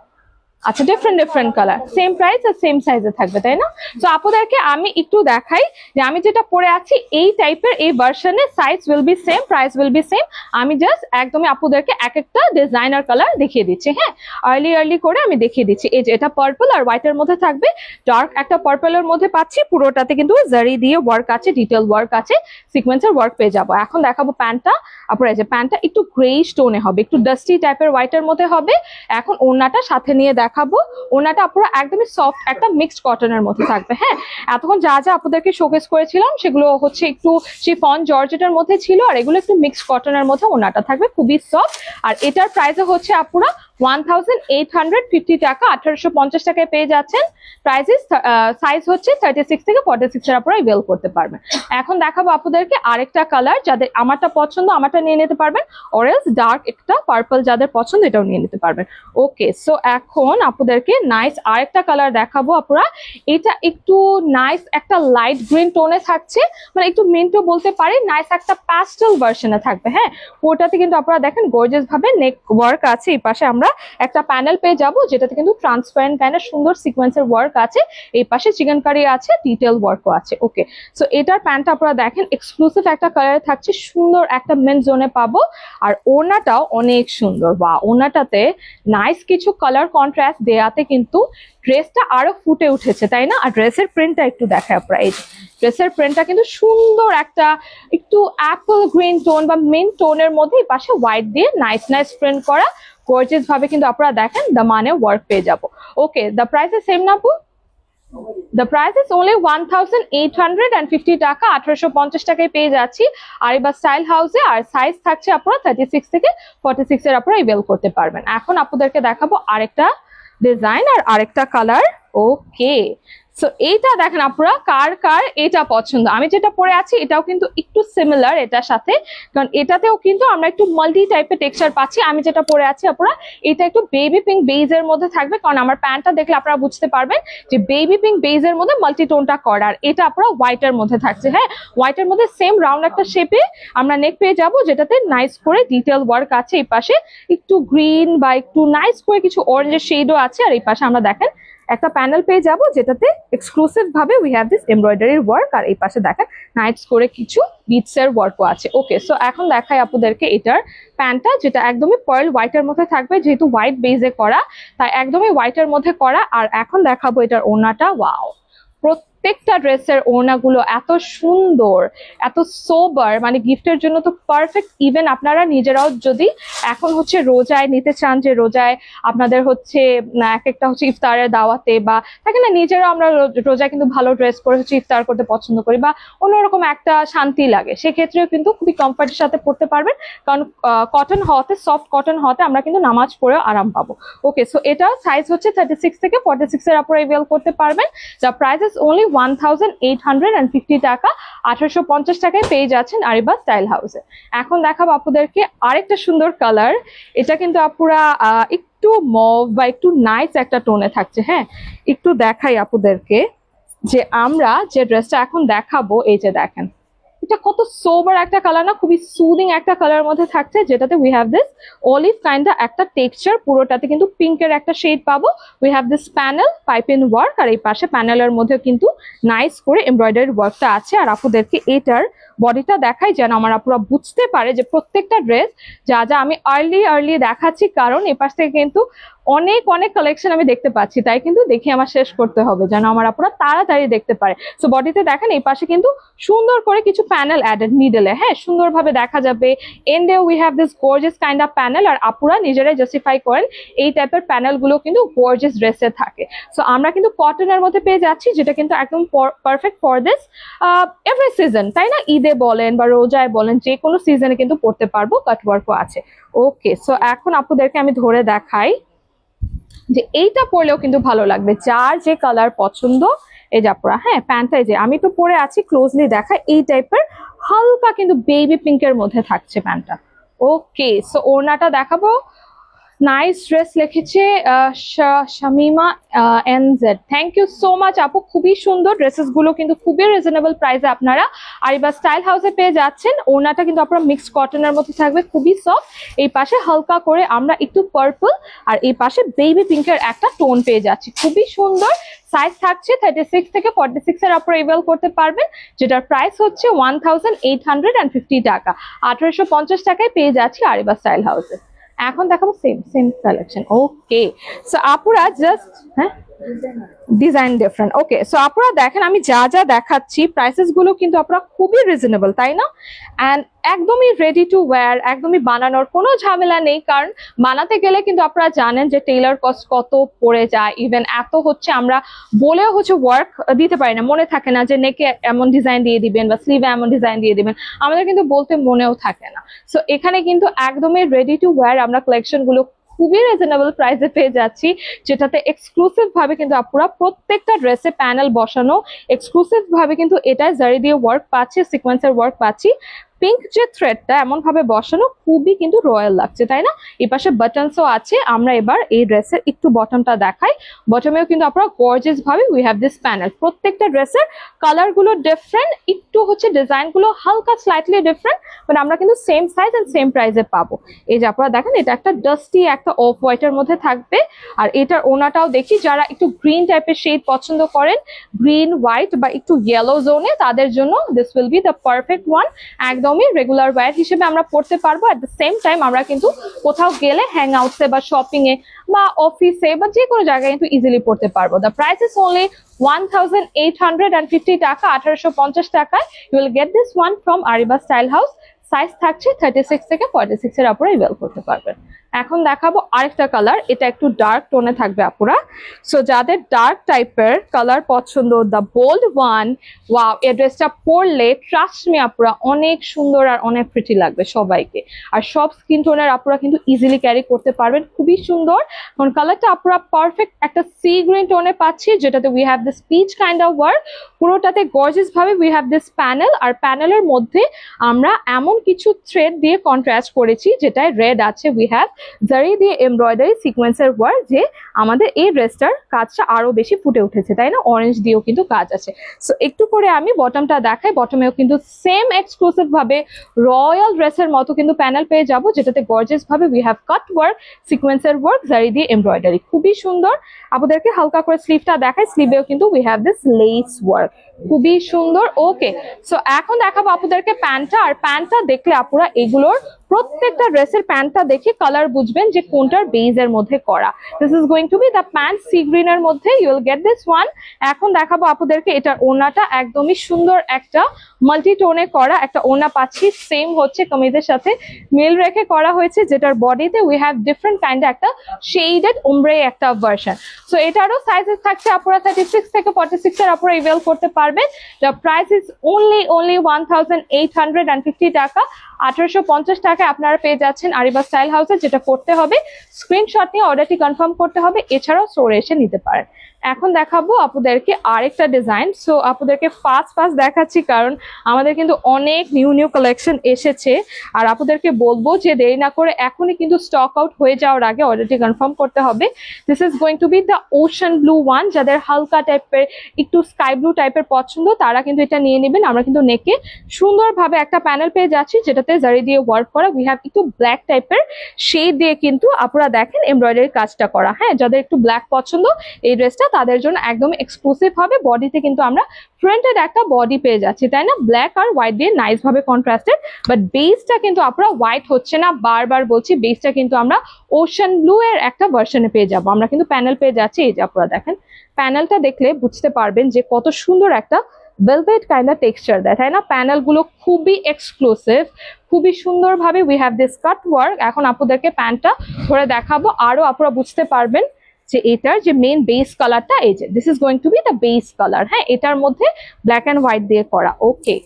S1: আচ্ছা ডিফারেন্ট কালার, সেম প্রাইস আর সেম সাইজে থাকবে, তাই না? তো আপনাদেরকে আমি একটু দেখাই যে আমি যেটা পরে আছি এই টাইপের এই ভার্সনে size will be same, price will be same. আমি জাস্ট একদমই আপনাদেরকে এক একটা ডিজাইনার কালার দেখিয়ে দিচ্ছি। হ্যাঁ, আর্লি করে আমি দেখিয়ে দিচ্ছি। এই যে এটা পার্পল আর হোয়াইটের মধ্যে থাকবে, ডার্ক একটা পার্পলের মধ্যে পাচ্ছি, পুরোটাতে কিন্তু জারি দিয়ে ওয়ার্ক আছে, ডিটেল ওয়ার্ক আছে, সিকোয়েন্সের ওয়ার্ক পেয়ে যাবো। এখন দেখাবো প্যান্টটা। আপনারা এই যে প্যান্টটা একটু গ্রেইশ টোনে হবে, একটু ডাস্টি টাইপের হোয়াইটের মধ্যে হবে। এখন ওড়নাটা সাথে নিয়ে দেখাবো, ওড়নাটা আপনারা একদমই সফট একটা মিক্সড কটনের মধ্যে থাকবে। হ্যাঁ, এতক্ষণ যা আপনাদেরকে শোকেস করেছিলাম সেগুলো হচ্ছে একটু শিফন জর্জেটের মধ্যে ছিল, আর এগুলো একটু মিক্সড কটনের মধ্যে ওড়নাটা থাকবে, খুবই সফট। আর এটার প্রাইসে হচ্ছে আপনারা 1850 টাকা, 1850 টাকায় পেয়ে যাচ্ছেন। প্রাইসেস সাইজ হচ্ছে 36 থেকে 46 এর আপনারা বেল করতে পারবেন। এখন দেখাবো আপনাদেরকে আরেকটা কালার, যাদের আমারটা পছন্দ আমারটা নিয়ে নিতে পারবেন, অরেঞ্জ ডার্ক একটা পার্পল যাদের পছন্দ এটাও নিয়ে নিতে পারবেন। ওকে, সো এখন আপনাদেরকে নাইস আরেকটা কালার দেখাবো। আপনারা এটা একটু নাইস একটা লাইট গ্রিন টোনে থাকছে, মানে একটু মিন্টও বলতে পারি, নাইস একটা প্যাস্টেল ভার্সনে থাকবে। হ্যাঁ, ওটাতে কিন্তু আপনারা দেখেন গর্জিয়াস ভাবে নেক ওয়ার্ক আছে। এই পাশে আমরা একটা প্যানেল পেয়ে যাবো যেটাতে কিন্তু ট্রান্সপারেন্ট প্যানেল সুন্দর সিকোয়েন্সের ওয়ার্ক আছে, এই পাশে চিকেন কারি আছে, ডিটেল ওয়ার্কও আছে। ওকে, সো এটার প্যান্টটা আপনারা দেখেন এক্সক্লুসিভ একটা কালারে থাকছে, সুন্দর একটা মেন জোনে পাবো। আর ওড়নাটাও অনেক সুন্দর, বা ওড়নাটাতে নাইস কিছু কালার কন্ট্রাস্ট দেয়াতে কিন্তু ড্রেসটা আরো ফুটে উঠেছে, তাই না? আর ড্রেসের প্রিন্টটা একটু দেখায় আপনারা, এই ড্রেসের প্রিন্টটা কিন্তু সুন্দর একটা একটু অ্যাপল গ্রিন টোন বা মিন্ট টোনের মধ্যে এই পাশে হোয়াইট দিয়ে নাইস প্রিন্ট করা, গর্জিয়াস ভাবে কিন্তু আপনারা দেখেন দামানে ওয়ার্ক পেয়ে যাবো। ওকে, দ্য প্রাইস ইজ সেম না আপু? The price is only 1850 টাকা, 1850 টাকায় পেয়ে যাচ্ছি আরিবা স্টাইল হাউসে। আর সাইজ থাকছে আপনারা 36 থেকে 46 এর আপনারা এভেল করতে পারবেন। এখন আপনাদেরকে দেখাবো আরেকটা ডিজাইন আর আরেকটা কালার। ওকে, সো এইটা দেখেন আপনারা কার কার এটা পছন্দ। আমি যেটা পরে আছি এটাও কিন্তু একটু সিমিলার এটার সাথে, কারণ এটাতেও কিন্তু আমরা একটু মাল্টি টাইপের টেক্সচার পাচ্ছি। আমি যেটা পরে আছি আপনারা এটা একটু বেবি পিঙ্ক বেজের মধ্যে থাকবে, কারণ আমার প্যান্টটা দেখলে আপনারা বুঝতে পারবেন যে বেবি পিঙ্ক বেজের মধ্যে মাল্টি টোনটা করা। আর এটা আপনারা হোয়াইটের মধ্যে থাকছে। হ্যাঁ, হোয়াইটের মধ্যে সেম রাউন্ড একটা শেপে আমরা নেক পেয়ে যাব, যেটাতে নাইস করে ডিটেল ওয়ার্ক আছে। এই পাশে একটু গ্রিন বা একটু নাইস করে কিছু অরেঞ্জের শেডও আছে। আর এই পাশে আমরা দেখেন একটা প্যানেল পেয়ে যাব, যেটাতে এক্সক্লুসিভ ভাবে উই হ্যাভ দিস এমব্রয়ডারির ওয়ার্ক। আর এই পাশে দেখেন নাইটস করে কিছু বিটস এর ওয়ার্কও আছে। ওকে, সো এখন দেখাই আপনাদেরকে এটার প্যান্টটা, যেটা একদমই পার্ল হোয়াইটের মধ্যে থাকবে, যেহেতু হোয়াইট বেজে করা তাই একদমই হোয়াইটের মধ্যে করা। আর এখন দেখাবো এটার ওড়নাটা। ওয়াও, প্রত্যেকটা ড্রেসের ওড়নাগুলো এত সুন্দর, এত সোবার, মানে গিফটের জন্য তো পারফেক্ট। ইভেন আপনারা নিজেরাও যদি এখন হচ্ছে রোজায় নিতে চান, যে রোজায় আপনাদের হচ্ছে এক একটা হচ্ছে ইফতারের দাওয়াতে বা থাকে না, নিজেরাও আমরা রোজায় কিন্তু ভালো ড্রেস পরে হচ্ছে ইফতার করতে পছন্দ করি বা অন্যরকম একটা শান্তি লাগে, সেক্ষেত্রেও কিন্তু খুবই কমফর্টের সাথে পড়তে পারবেন, কারণ কটন হওয়াতে, সফট কটন হওয়াতে আমরা কিন্তু নামাজ পড়েও আরাম পাবো। ওকে, সো এটা সাইজ হচ্ছে 36 থেকে 46 এর উপরে এভেল করতে পারবেন। যা প্রাইস ইজ অনলি 1850 টাকা, 1850 টাকায় পেয়ে যাচ্ছেন আরিবা স্টাইল হাউসে। এখন দেখাবো আপনাদেরকে আরেকটা সুন্দর কালার। এটা কিন্তু আপুরা একটু মভ বা একটু নাইস একটা টোনে থাকছে। হ্যাঁ, একটু দেখাই আপনাদেরকে যে আমরা যে ড্রেসটা এখন দেখাবো, এই যে দেখেন এটা কত সোবার একটা কালার না, খুবই সুদিং একটা কালার মধ্যে থাকছে, যেটাতে we have this olive kinda একটা টেক্সচার, পুরোটাতে কিন্তু পিঙ্কের একটা শেড পাবো। We have this panel piping work, আর এই পাশে প্যানেলের মধ্যে কিন্তু নাইস করে এমব্রয়ডারি ওয়ার্কটা আছে। আর আপুদেরকে এটার বডিটা দেখাই যেন আমার আপুরা বুঝতে পারে যে প্রত্যেকটা ড্রেস যা যা আমি আর্লি দেখাচ্ছি, কারণ এই পাশ থেকে কিন্তু অনেক অনেক কালেকশন আমি দেখতে পাচ্ছি, তাই কিন্তু দেখে আমার শেষ করতে হবে যেন আমার আপুরা তাড়াতাড়ি দেখতে পারে। সো বডিতে দেখেন এই পাশে কিন্তু সুন্দর করে কিছু প্যানেল অ্যাডেড মিডলে, হ্যাঁ সুন্দরভাবে দেখা যাবে। এন্ডে we have this gorgeous kind of panel, আর আপুরা নিজেরাই জাস্টিফাই করেন এই টাইপের প্যানেলগুলো কিন্তু গর্জিয়াস ড্রেসে থাকে। সো আমরা কিন্তু কটনের মধ্যে পেয়ে যাচ্ছি, যেটা কিন্তু একদম perfect for this every season, তাই না? ঈদে বলেন বা রোজায় বলেন, যে কোনো সিজনে কিন্তু পড়তে পারবো, কাটওয়ার্কও আছে। ওকে, সো এখন আপুদেরকে আমি ধরে দেখাই যে এইটা পরলেও কিন্তু ভালো লাগবে, যার যে কালার পছন্দ। এই যে আপুরা, হ্যাঁ প্যান্টটা যে আমি তো পরে আছি, ক্লোজলি দেখা, এই টাইপের হালকা কিন্তু বেবি পিঙ্কের মধ্যে থাকছে প্যান্টটা। ওকে, সো ওড়নাটা দেখাবো। নাইস ড্রেস লিখেছে Shamima NZ, thank you so much আপু, খুবই সুন্দর ড্রেসেস গুলো কিন্তু খুবই রিজনেবল প্রাইসে আপনারা আরিবা স্টাইল হাউসে পেয়ে যাচ্ছেন। ওড়নাটা কিন্তু আপনারা মিক্সড কটনের মধ্যে থাকবে, খুবই সফট। এই পাশে হালকা করে আমরা একটু পার্পল, আর এই পাশে বেবি পিঙ্কের একটা টোন পেয়ে যাচ্ছি, খুবই সুন্দর। সাইজ থাকছে 36 থেকে 46 এর উপরে এভেল করতে পারবেন, যেটার প্রাইস হচ্ছে 1850 টাকা, 1850 টাকায় পেয়ে যাচ্ছি আরিবা স্টাইল হাউসে। এখন দেখাবো সেম কালেকশন। ওকে, সো আপুরা জাস্ট, হ্যাঁ ডিজাইন ডিফারেন্ট। ওকে, সো আপনারা দেখেন আমি যা যা দেখাচ্ছি প্রাইসেস গুলো কিন্তু আপনারা খুবই রিজনেবল, তাই না? অ্যান্ড একদমই রেডি টু ওয়্যার, একদমই বানানোর কোনো ঝামেলা নেই, কারণ বানাতে গেলে কিন্তু আপনারা জানেন যে টেইলার কস্ট কত পড়ে যায়। ইভেন এত হচ্ছে আমরা বলেও হচ্ছে ওয়ার্ক দিতে পারি না, মনে থাকে না যে নেকে এমন ডিজাইন দিয়ে দিবেন বা স্লিভে এমন ডিজাইন দিয়ে দিবেন, আমাদের কিন্তু বলতে মনেও থাকে না। সো এখানে কিন্তু একদমই রেডি টু ওয়্যার আমরা কালেকশন গুলো খুবই রিজনেবল প্রাইসে পেয়ে যাচ্ছি, যেটাতে এক্সক্লুসিভ ভাবে কিন্তু আপুরা প্রত্যেকটা ড্রেসে প্যানেল বসানো, এক্সক্লুসিভ ভাবে কিন্তু এটা জারি দিয়ে ওয়ার্ক পাচ্ছি, সিকোয়েন্সের ওয়ার্ক পাচ্ছি। পিঙ্ক যে থ্রেডটা এমন ভাবে বসানো, খুবই কিন্তু রয়্যাল লাগছে, তাই না? এই পাশে বাটনসও আছে। আমরা এবার এই ড্রেসের একটু বটমটা দেখাই। বটমেও কিন্তু আপনারা গর্জিয়াস ভাবে উই হ্যাভ দিস প্যানেল। প্রত্যেকটা ড্রেসের কালার গুলো ডিফারেন্ট, একটু হচ্ছে ডিজাইন গুলো হালকা স্লাইটলি ডিফারেন্ট, বাট আমরা কিন্তু সেম সাইজ এন্ড সেম প্রাইসে পাবো। এই যে আপনারা দেখেন এটা একটা ডাস্টি একটা অফ হোয়াইটের মধ্যে থাকবে। আর এটার ওনাটাও দেখি, যারা একটু গ্রিন টাইপের শেড পছন্দ করেন, গ্রিন হোয়াইট বা একটু ইয়েলো জোনে, তাদের জন্য this will be the perfect one. একদমই রেগুলার ওয়্যার হিসেবে আমরা পড়তে পারবো। এট দ্য সেম টাইম আমরা কিন্তু কোথাও গেলে হ্যাং আউটসে বা শপিং এ বা অফিসে বা যে কোনো জায়গায় কিন্তু ইজিলি পড়তে পারবো। দ্য প্রাইস ইজ অনলি 1850 টাকা, 1850 টাকায় you will get this one from Ariba style house. Size থাকছে 36 থেকে 46 এর উপরে এভেল করতে পারবেন। এখন দেখাবো আরেকটা কালার, এটা একটু ডার্ক টোনে থাকবে আপুরা। সো যাদের ডার্ক টাইপের কালার পছন্দ, দ্য বোল্ড ওয়ান, ওয়াও, এই ড্রেসটা পরলে ট্রাস্ট মি আপুরা অনেক সুন্দর আর অনেক প্রিটি লাগবে সবাইকে। আর সব স্কিন টোনের আপুরা কিন্তু ইজিলি ক্যারি করতে পারবেন, খুবই সুন্দর। কারণ কালারটা আপুরা পারফেক্ট একটা সি গ্রিন টোনে পাচ্ছি, যেটাতে we have this peach kind of work, পুরোটাতে গর্জিয়াস ভাবে উই হ্যাভ দিস প্যানেল। আর প্যানেলের মধ্যে আমরা এমন কিছু থ্রেড দিয়ে কন্ট্রাস্ট করেছি যেটায় রেড আছে, উই হ্যাভ জারি দিয়ে এমব্রয়ডারি সিকোয়েন্সের ওয়ার্ক, যে আমাদের এই ড্রেসটার কাজটা আরো বেশি ফুটে উঠেছে, তাই না? অরেঞ্জ দিয়েও কিন্তু কাজ আছে। সো একটু করে আমি বটমটা দেখাই, বটমেও কিন্তু সেম এক্সক্লুসিভ ভাবে রয়্যাল ড্রেসের মতো কিন্তু প্যানেল পেয়ে যাব, যেটাতে গর্জিয়াস ভাবে উই হ্যাভ কাট ওয়ার্ক, সিকোয়েন্সের ওয়ার্ক, জারি দিয়ে এমব্রয়ডারি, খুবই সুন্দর। আপনাদেরকে হালকা করে স্লিভটা দেখাই, স্লিভেও কিন্তু we have this lace work, খুবই সুন্দর। ওকে, সো এখন দেখাবো আপনাদেরকে প্যান্টটা। আর প্যান্টটা দেখলে আপুরা এগুলোর প্রত্যেকটা ড্রেসের প্যান্টটা দেখে কালার বুঝবেন যে কোনটার বেজের মধ্যে করা। This is going to be the pant sea green এর মধ্যে, you will get this one. এখন দেখাবো আপনাদেরকে এটার ওড়নাটা, একদমই সুন্দর একটা মাল্টি টোনে করা একটা ওড়না পাচ্ছি, সেম হচ্ছে কামিজের সাথে মিল রেখে করা হয়েছে, যেটার বডিতে উই হ্যাভ ডিফারেন্ট কাইন্ড একটা শেডেড ওমব্রে একটা ভার্সন। সো এটারও সাইজেস থাকছে আপনারা 36 থেকে 46 এর আপনারা ইভেল করতে পারবেন। দ্য প্রাইস ইজ অনলি 1850 টাকা। 1850 টাকায় আপনারা পেয়ে যাচ্ছেন আরিবা স্টাইল হাউসে। যেটা করতে হবে, স্ক্রিনশট নিয়ে অর্ডারটি কনফার্ম করতে হবে, এছাড়াও স্টোরে এসে নিতে পারেন। এখন দেখাবো আপনাদেরকে আরেকটা ডিজাইন। সো আপনাদেরকে ফার্স্ট দেখাচ্ছি, কারণ আমাদের কিন্তু অনেক নিউ কালেকশন এসেছে। আর আপনাদেরকে বলবো যে দেরি না করে এখনই কিন্তু স্টক আউট হয়ে যাওয়ার আগে অর্ডারটি কনফার্ম করতে হবে। This is going to be the ocean blue one. যাদের হালকা টাইপের একটু স্কাই ব্লু টাইপের পছন্দ, তারা কিন্তু এটা নিয়ে নেবেন। আমরা কিন্তু নেকে সুন্দরভাবে একটা প্যানেল পেয়ে যাচ্ছি, যেটাতে জারি দিয়ে ওয়ার্ক করা, উই হ্যাভ একটু ব্ল্যাক টাইপের শেড দিয়ে কিন্তু আপনারা দেখেন এমব্রয়ডারি কাজটা করা। হ্যাঁ, যাদের একটু ব্ল্যাক পছন্দ এই ড্রেসটা, তাদের জন্য একদম এক্সক্লুসিভ হবে। বডিতে কিন্তু আমরা ফ্রন্টেড একটা বডি পেয়ে যাচ্ছি, তাই না? ব্ল্যাক আর হোয়াইট দিয়ে নাইস ভাবে কন্ট্রাস্টেড, বাট বেসটা কিন্তু আপনারা হোয়াইট হচ্ছে না, বারবার বলছি, বেসটা কিন্তু আমরা ওশান ব্লু এর একটা ভার্সনে পেয়ে যাবো। আমরা কিন্তু প্যানেল পেয়ে যাচ্ছি, এই যে আপনারা দেখেন প্যানেলটা দেখলে বুঝতে পারবেন যে কত সুন্দর একটা ভেলভেট কাইন্ড অফ টেক্সচার দেয়, তাই না? প্যানেল গুলো খুবই এক্সক্লুসিভ, খুবই সুন্দর ভাবে we have this cut work. এখন আপনাদেরকে প্যান্টটা ধরে দেখাবো, আরো আপনারা বুঝতে পারবেন যে এটার যে মেইন বেস কালারটা, এই যে this is going to be the base colour. হ্যাঁ, এটার মধ্যে ব্ল্যাক অ্যান্ড হোয়াইট দিয়ে করা। ওকে,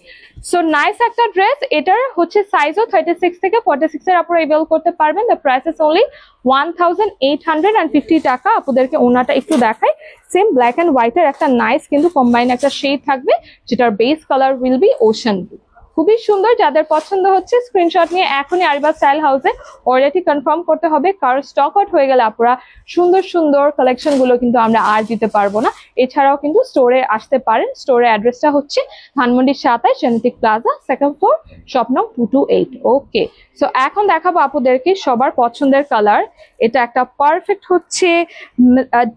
S1: সো নাইস একটা ড্রেস। এটার হচ্ছে সাইজও 36 থেকে 46 এর আপনারা এভেল করতে পারবেন। দ্য প্রাইস ইজ অনলি 1850 টাকা। আপনাদেরকে ওনাটা একটু দেখাই, সেম ব্ল্যাক অ্যান্ড হোয়াইটের একটা নাইস কিন্তু কম্বাইন একটা শেড থাকবে, যেটার base colour will be ocean blue. খুবই সুন্দর। যাদের পছন্দ হচ্ছে স্ক্রিনশট নিয়ে এখনই আরিবা স্টাইল হাউসে অর্ডারটি কনফার্ম করতে হবে, কারণ স্টক আউট হয়ে গেলে আপনারা সুন্দর সুন্দর কালেকশন গুলো কিন্তু আমরা আর দিতে পারবো না। এছাড়াও কিন্তু স্টোরে আসতে পারেন। স্টোরের অ্যাড্রেসটা হচ্ছে Dhanmondi 27 genetic plaza, second floor, shop নং 228। ওকে, সো এখন দেখাবো আপনাদেরকে সবার পছন্দের কালার। এটা একটা পারফেক্ট হচ্ছে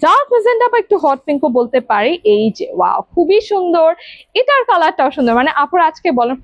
S1: ডার্ক ম্যাজেন্টা বা একটু হট পিঙ্কও বলতে পারি। এই যে ওয়াও, খুবই সুন্দর। এটার কালারটাও সুন্দর, মানে আপনারা আজকে বলেন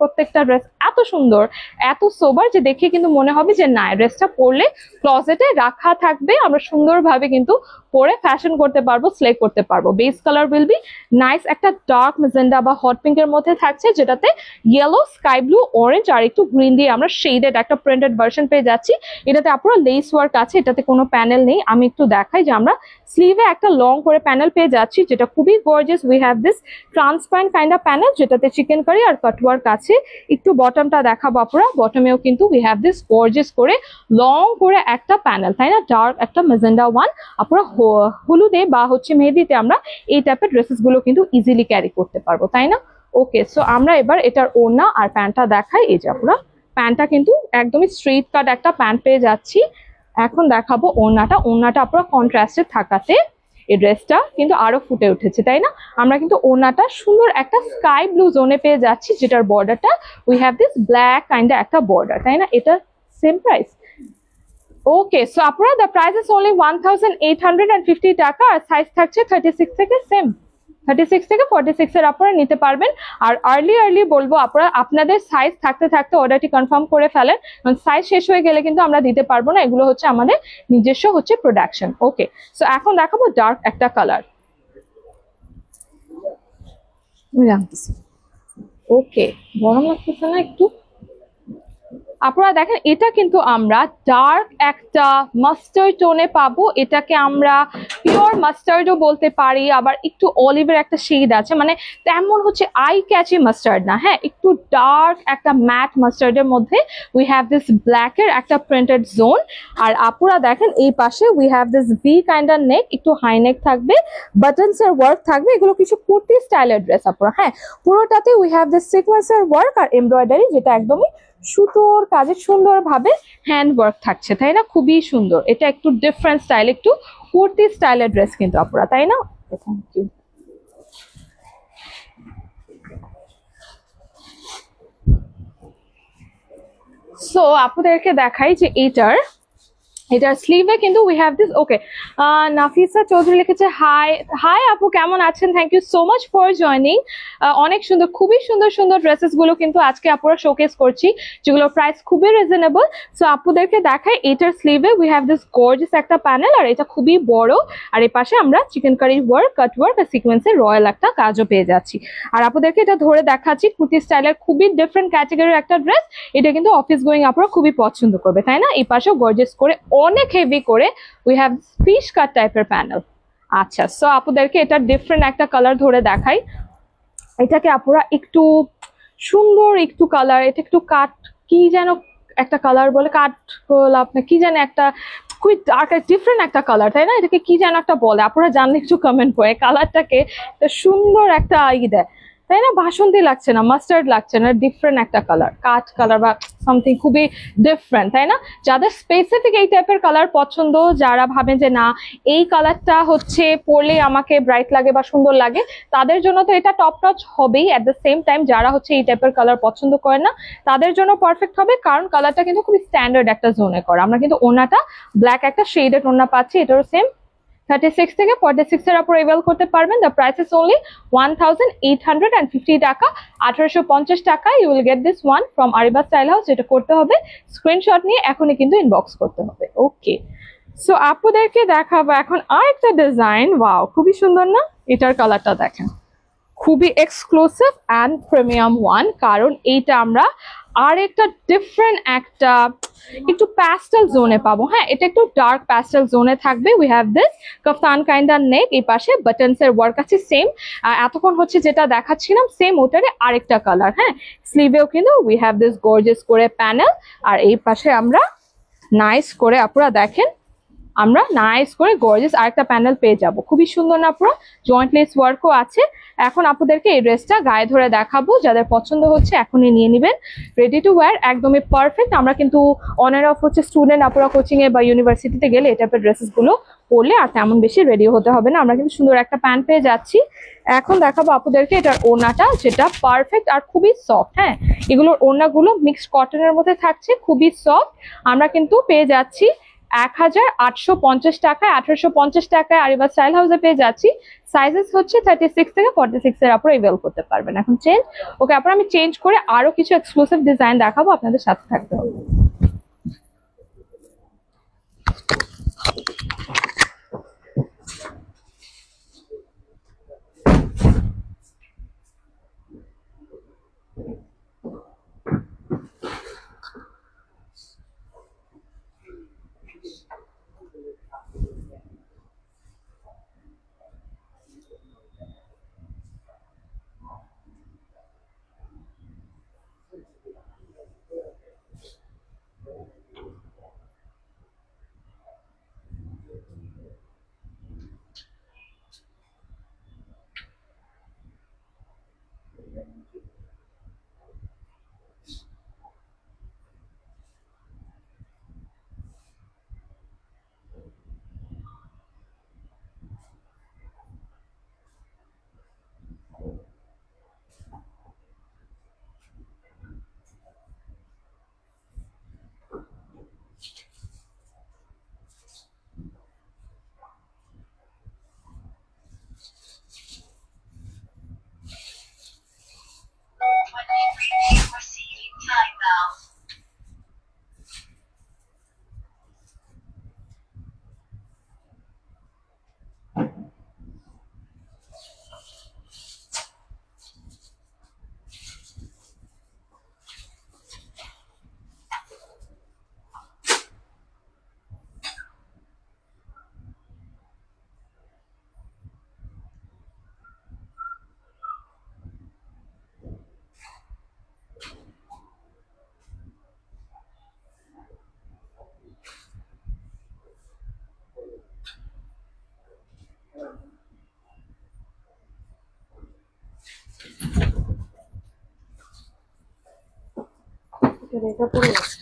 S1: প্রত্যেকটা ড্রেস এত সুন্দর, এত সোবার, যে দেখে কিন্তু মনে হবে যে না, ড্রেসটা পরলে ক্লজেটে রাখা থাকবে, আমরা সুন্দরভাবে কিন্তু পরে ফ্যাশন করতে পারবো, স্লে করতে পারবো। Base colour will be nice একটা ডার্ক ম্যাজেন্টা বা হট পিঙ্কের মধ্যে থাকছে, যেটাতে ইয়েলো, স্কাই ব্লু, অরেঞ্জ আর একটু গ্রিন দিয়ে আমরা শেডেড একটা প্রিন্টেড ভার্সন পেয়ে যাচ্ছি। এটাতে আপনারা লেস ওয়ার্ক আছে, এটাতে কোনো প্যানেল নেই। আমি একটু দেখাই যে আমরা স্লিভে একটা লং করে প্যানেল পেয়ে যাচ্ছি, যেটা খুবই gorgeous. We have this transparent kind of panel, যেটাতে চিকেন কারি আর কাটওয়ার্ক আছে। একটু বটমটা দেখাবো আপনারা, বটমেও কিন্তু উই হ্যাভ দিস গর্জিয়াস করে লং করে একটা প্যানেল, তাই না? ডার্ক একটা ম্যাজেন্ডা ওয়ান। আপনারা হলুদে বা হচ্ছে মেহেদিতে আমরা এই টাইপের ড্রেসেস গুলো কিন্তু ইজিলি ক্যারি করতে পারবো, তাই না? ওকে, সো আমরা এবার এটার ওড়না আর প্যান্টটা দেখাই। এই যে আপনারা প্যান্টটা কিন্তু একদমই স্ট্রেট কাট একটা প্যান্ট পেয়ে যাচ্ছি। এখন দেখাবো ওড়নাটা। ওড়নাটা আপনারা কন্ট্রাস্টে থাকাতে এই ড্রেসটা কিন্তু আরো ফুটে উঠেছে, তাই না? আমরা কিন্তু ওড়নাটা সুন্দর একটা স্কাই ব্লু জোনে পেয়ে যাচ্ছি, যেটার বর্ডারটা we have this black kind একটা বর্ডার, তাই না? এটা সেম প্রাইস। ওকে, সো আপনারা দ্য প্রাইস ইজ অনলি 1850 টাকা। আর সাইজ থাকছে 36 থেকে সেম 36 থেকে 46 এর আপনারা নিতে পারবেন। আর আর্লি বলবো আপনারা আপনাদের সাইজ থাকতে থাকতে অর্ডারটি কনফার্ম করে ফেলেন, কারণ সাইজ শেষ হয়ে গেলে কিন্তু আমরা দিতে পারবো না। এগুলো হচ্ছে আমাদের নিজস্ব হচ্ছে প্রোডাকশন। ওকে, সো এখন দেখাবো ডার্ক একটা কালার। ওকে, গরম লাগতেছে না একটু? আপনারা দেখেন এটা কিন্তু আমরা ডার্ক একটা মাস্টার্ড টোনে পাবো, এটাকে আমরা পিওর মাস্টার্ডও বলতে পারি, আবার একটু অলিভের একটা শেড আছে, মানে তেমন হচ্ছে আই ক্যাচি মাস্টার্ড না, হ্যাঁ একটু ডার্ক একটা ম্যাট মাস্টার্ডের মধ্যে উই হ্যাভ দিস ব্ল্যাকের একটা প্রিন্টেড জোন। আর আপুরা দেখেন এই পাশে we have this V kinda neck, একটু হাই নেক থাকবে, বাটনস এর ওয়ার্ক থাকবে, এগুলো কিছু কুর্তি স্টাইলের ড্রেস আপুরা। হ্যাঁ পুরোটাতে উই হ্যাভ দিস সিকোয়েন্সের ওয়ার্ক আর এমব্রয়ডারি, যেটা একদমই সুতোর কাজে সুন্দরভাবে হ্যান্ড ওয়ার্ক থাকছে, তাই না? খুবই সুন্দর, এটা একটু ডিফারেন্ট স্টাইল, একটু কুর্তি স্টাইলের ড্রেস কিন্তু আপুরা, তাই না? Thank you. সো আপনাদেরকে দেখাই যে এটার স্লিভে কিন্তু we have this. Okay, Nafisa Chowdhury লিখেছে হাই হাই আপু, কেমন আছেন? Thank you so much for joining. অনেক সুন্দর, খুবই সুন্দর সুন্দর ড্রেসেস গুলো কিন্তু আজকে আপুরা শোকেস করছি, যেগুলোর প্রাইস খুবই রিজনেবল। সো আপুদেরকে দেখাই এটার স্লিভে উই হ্যাভ দিস গর্জিয়াস একটা প্যানেল, আর এটা খুবই বড়, আর এই পাশে আমরা chikankari work, cut work আর সিকোয়েন্সের রয়্যাল একটা কাজও পেয়ে যাচ্ছি। আর আপুদেরকে এটা ধরে দেখাচ্ছি, কুর্তি স্টাইলের খুবই ডিফারেন্ট ক্যাটাগরির একটা ড্রেস, এটা কিন্তু অফিস গোয়িং আপুরা খুবই পছন্দ করবে, তাই না? এই পাশেও গর্জিয়াস করে অনেক হেভি করে উই হ্যাভ ফিশ কাট টাইপের প্যানেল। আচ্ছা, সো আপুদেরকে এটা ডিফারেন্ট একটা কালার ধরে দেখাই, এটাকে আপুরা একটু সুন্দর একটু কালার, এটা একটু কাট, কি যেন একটা কালার বলে, কাঠ গোলাপ না কি জানে একটা, খুবই ডার্ক ডিফারেন্ট একটা কালার, তাই না? এটাকে কি যেন একটা বলে, আপনারা জানলে একটু কমেন্ট করে। কালারটাকে সুন্দর একটা দেয়, তাই না? বাসন্তী লাগছে না, মাস্টার্ড লাগছে না, ডিফারেন্ট একটা কালার, কাঠ কালার বা সামথিং, খুবই ডিফারেন্ট, তাই না? যাদের স্পেসিফিক এই টাইপের কালার পছন্দ, যারা ভাবেন যে না এই কালারটা হচ্ছে পরলে আমাকে ব্রাইট লাগে বা সুন্দর লাগে, তাদের জন্য তো এটা টপ নচ হবেই। এট দ্য সেম টাইম যারা হচ্ছে এই টাইপের কালার পছন্দ করে না, তাদের জন্য পারফেক্ট হবে, কারণ কালারটা কিন্তু খুবই স্ট্যান্ডার্ড একটা জোনে করা। আমরা কিন্তু ওনাটা ব্ল্যাক একটা শেডেড ওনা পাচ্ছি, এটারও সেম 36 থেকে 46 এর উপর এভেল করতে পারবেন। দ্য প্রাইস ইজ অনলি 1850 টাকা, 1850 টাকা। You will get this one from Ariba style house. যেটা করতে হবে স্ক্রিনশট নিয়ে এখনই কিন্তু ইনবক্স করতে হবে। ওকে, সো আপুদেরকে দেখাবো এখন আর একটা ডিজাইন। ওয়াও, খুবই সুন্দর না? এটার কালারটা দেখেন, খুবই এক্সক্লুসিভ অ্যান্ড প্রিমিয়াম ওয়ান, কারণ এইটা আমরা আর একটা ডিফারেন্ট একটা একটু প্যাস্টেল জোনে পাবো। হ্যাঁ, এটা একটু ডার্ক প্যাস্টেল জোনে থাকবে। We have this kaftan kinda neck, এই পাশে বাটনস এর ওয়ার্ক আছে সেম, এতক্ষণ হচ্ছে যেটা দেখাচ্ছিলাম সেম ওটারে আরেকটা কালার। হ্যাঁ, স্লিভেও কিন্তু উই হ্যাভ দিস গর্জিয়াস করে প্যানেল, আর এই পাশে আমরা নাইস করে আপনারা দেখেন, আমরা নাইস করে গর্জিয়াস আরেকটা প্যানেল পেয়ে যাব। খুবই সুন্দর না পুরো, জয়েন্ট লেস ওয়ার্কও আছে। এখন আপনাদেরকে এই ড্রেসটা গায়ে ধরে দেখাবো, যাদের পছন্দ হচ্ছে এখনই নিয়ে নেবেন। রেডি টু ওয়্যার, একদমই পারফেক্ট। আমরা কিন্তু অন এন্ড অফ হচ্ছে স্টুডেন্ট, আপনারা কোচিং এ বা ইউনিভার্সিটিতে গেলে এই টাইপের ড্রেসেস গুলো পরলে আর তেমন বেশি রেডি হতে হবে না। আমরা কিন্তু সুন্দর একটা প্যান্ট পেয়ে যাচ্ছি। এখন দেখাবো আপনাদেরকে এটার ওড়নাটা, যেটা পারফেক্ট আর খুবই সফট। হ্যাঁ, এগুলোর ওড়নাগুলো মিক্সড কটনের মধ্যে থাকছে, খুবই সফট। আমরা কিন্তু পেয়ে যাচ্ছি 1850 টাকায়, 1850 টাকায় আরিবা স্টাইল হাউসে পেয়ে যাচ্ছি। সাইজেস হচ্ছে 36 থেকে 46 এর উপর এভেল করতে পারবেন। এখন চেঞ্জ, ওকে আপনারা, আমি চেঞ্জ করে আরো কিছু এক্সক্লুসিভ ডিজাইন দেখাবো, আপনাদের সাথে থাকতে হবে। এটা পরে আছে।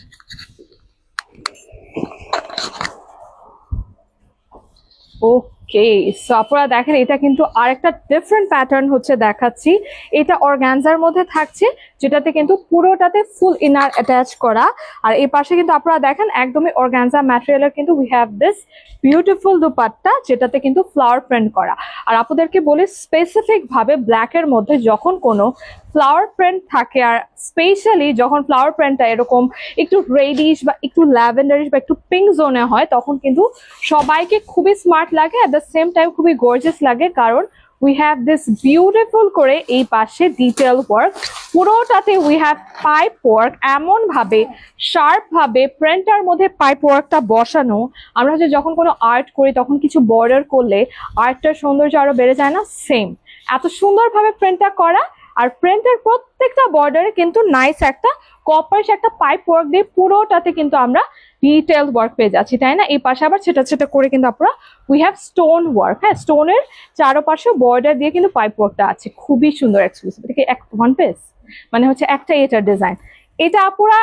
S1: ওকে, সো আপনারা দেখেন এটা কিন্তু আরেকটা ডিফারেন্ট প্যাটার্ন হচ্ছে দেখাচ্ছি। এটা অর্গানজার মধ্যে থাকছে, যেটাতে কিন্তু পুরোটাতে ফুল ইনার অ্যাটাচ করা। আর এই পাশে কিন্তু আপনারা দেখেন একদমই অর্গানজা ম্যাটেরিয়ালের কিন্তু we have this beautiful dupatta, যেটাতে কিন্তু ফ্লাওয়ার প্রিন্ট করা। আর আপনাদেরকে বলি স্পেসিফিক ভাবে ব্ল্যাকের মধ্যে যখন কোনো ফ্লাওয়ার প্রিন্ট থাকে, আর স্পেশালি যখন ফ্লাওয়ার প্রিন্টটা এরকম একটু রেডিশ বা একটু ল্যাভেন্ডারিশ বা একটু পিঙ্ক জোনে হয়, তখন কিন্তু সবাইকে খুবই স্মার্ট লাগে, অ্যাট দ্য সেম টাইম খুবই গর্জিয়াস লাগে। কারণ উই হ্যাভ দিস বিউটিফুল করে এই পাশে ডিটেল ওয়ার্ক, পুরোটাতে উই হ্যাভ পাইপ ওয়ার্ক, এমন ভাবে শার্প ভাবে প্রিন্টার মধ্যে পাইপ ওয়ার্কটা বসানো। আমরা হচ্ছে যখন কোনো আর্ট করি তখন কিছু বর্ডার করলে আর্টটার সৌন্দর্য আরো বেড়ে যায় না, সেম এত সুন্দরভাবে প্রিন্টটা করা। আর প্রিন্টের প্রত্যেকটা বর্ডারে কিন্তু নাইস একটা কপারিশ একটা পাইপ ওয়ার্ক দিয়ে পুরোটাতে কিন্তু আমরা ডিটেল ওয়ার্ক পেয়ে যাচ্ছি, তাই না? এই পাশে আবার ছেটা ছেটা করে কিন্তু আপনারা উই হ্যাভ স্টোন ওয়ার্ক, হ্যাঁ স্টোনের চারপাশে বর্ডার দিয়ে কিন্তু পাইপ ওয়ার্কটা আছে, খুবই সুন্দর এক্সক্লুসিভ। এটা কি ওয়ান পিস মানে হচ্ছে একটা এটার ডিজাইন, এটা আপুরা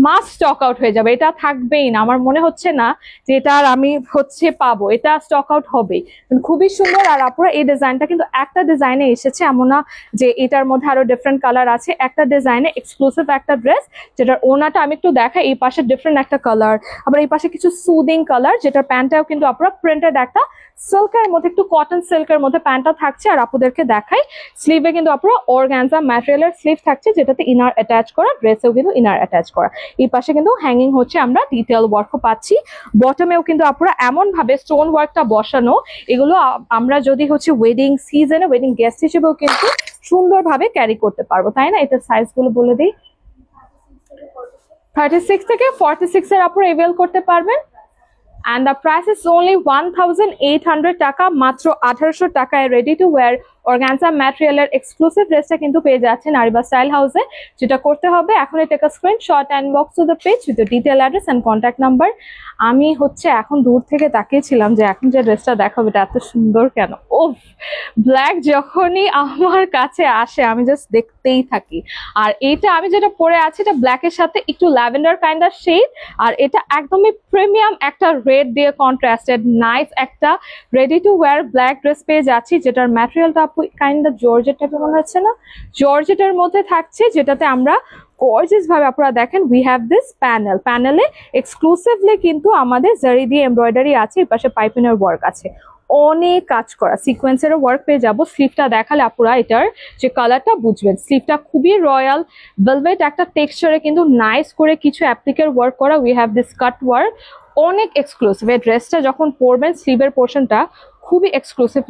S1: মাস্ট স্টক আউট হয়ে যাবে, এটা থাকবেই না। আমার মনে হচ্ছে না যে এটা আর আমি হচ্ছে পাবো, এটা স্টক আউট হবেই, খুবই সুন্দর। আর আপুরা এই ডিজাইনটা কিন্তু একটা ডিজাইনে এসেছে, এমন না যে এটার মধ্যে আরো ডিফারেন্ট কালার আছে, একটা ডিজাইনে এক্সক্লুসিভ একটা ড্রেস, যেটার ওনাটা আমি একটু দেখাই। এই পাশে ডিফারেন্ট একটা কালার, আবার এই পাশে কিছু সুদিং কালার, যেটার প্যান্টটাও কিন্তু আপনারা প্রিন্টেড একটা সিল্কের মধ্যে, একটু কটন সিল্কের মধ্যে প্যান্টটা থাকছে। আর আপুদেরকে দেখাই স্লিভে কিন্তু আপনারা অর্গানজা ম্যাটেরিয়ালের স্লিভ থাকছে, যেটাতে ইনার অ্যাটাচ করা, ড্রেসেও কিন্তু ইনার অ্যাটাচ করা। এই পাশে কিন্তু হ্যাঙ্গিং হচ্ছে, আমরা ডিটেল ওয়ার্কও পাচ্ছি। বটমেও কিন্তু আপনারা এমন ভাবে স্টোন ওয়ার্কটা বসানো, এগুলো আমরা যদি হচ্ছে ওয়েডিং সিজনে ওয়েডিং গেস্ট হিসেবেও কিন্তু সুন্দরভাবে ক্যারি করতে পারবো, তাই না? এটার সাইজ গুলো বলে দিই, 36 থেকে 46 এর আপনারা এভেল করতে পারবেন। And the price is only 1800 টাকা, মাত্র 1800 টাকায় রেডি টু ওয়্যার অর্গানজা ম্যাটেরিয়ালের এক্সক্লুসিভ ড্রেসটা কিন্তু পেয়ে যাচ্ছেন আরিবা স্টাইল হাউসে। যেটা করতে হবে, এখনই take a screenshot and box to the page with detail address and contact number. আমি হচ্ছে এখন দূর থেকে তাকিয়েছিলাম যে এখন যে ড্রেসটা দেখাবো এটা এত সুন্দর কেন। ওফ, ব্ল্যাক যখনই আমার কাছে আসে আমি জাস্ট দেখতেই থাকি। আর এটা আমি যেটা পরে আছি এটা ব্ল্যাকের সাথে একটু ল্যাভেন্ডার কাইন্ড অফ শেড, আর এটা একদমই প্রিমিয়াম একটা রেড দিয়ে কন্ট্রাস্টেড নাইস একটা ready to wire black dress পেয়ে যাচ্ছি, যেটার ম্যাটেরিয়ালটা কাইন্ড অফ জর্জেট টাইপের মনে হচ্ছে না, জর্জেটের মধ্যে থাকছে, যেটাতে আমরা গর্জিয়াস ভাবে আপনারা দেখেন উই হ্যাভ দিস প্যানেলে এক্সক্লুসিভলি কিন্তু আমাদের জারি দিয়ে এমব্রয়ডারি আছে, এই পাশে পাইপিনের ওয়ার্ক আছে, অনেক কাজ করা সিকোয়েন্সের ওয়ার্ক পেয়ে যাবো। স্লিভটা দেখালে আপনারা এটার যে কালারটা বুঝবেন, স্লিভটা খুবই রয়্যাল ভেলভেট একটা টেক্সচারে কিন্তু নাইস করে কিছু অ্যাপ্লিকের ওয়ার্ক করা, we have this cut work, অনেক এক্সক্লুসিভ। এই ড্রেসটা যখন পরবেন স্লিভের পোর্শনটা খুবই এক্সক্লুসিভ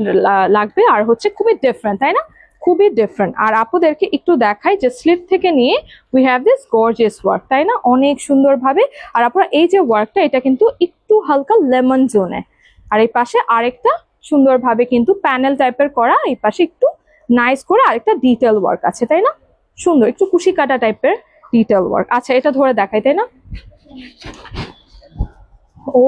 S1: লাগবে, আর হচ্ছে খুবই ডিফারেন্ট, তাই না? খুবই ডিফারেন্ট। আর আপুদেরকে একটু দেখাই যে স্লিভ থেকে নিয়ে we have this gorgeous work, তাই না? অনেক সুন্দরভাবে। আর আপনারা এই যে ওয়ার্কটা এটা কিন্তু একটু হালকা লেমন জোনে, আর এই পাশে আরেকটা সুন্দরভাবে কিন্তু প্যানেল টাইপের করা, এই পাশে একটু নাইস করে আরেকটা ডিটেল ওয়ার্ক আছে, তাই না? সুন্দর একটু কুশি কাটা টাইপের ডিটেল ওয়ার্ক। আচ্ছা, এটা ধরে দেখাই, তাই না?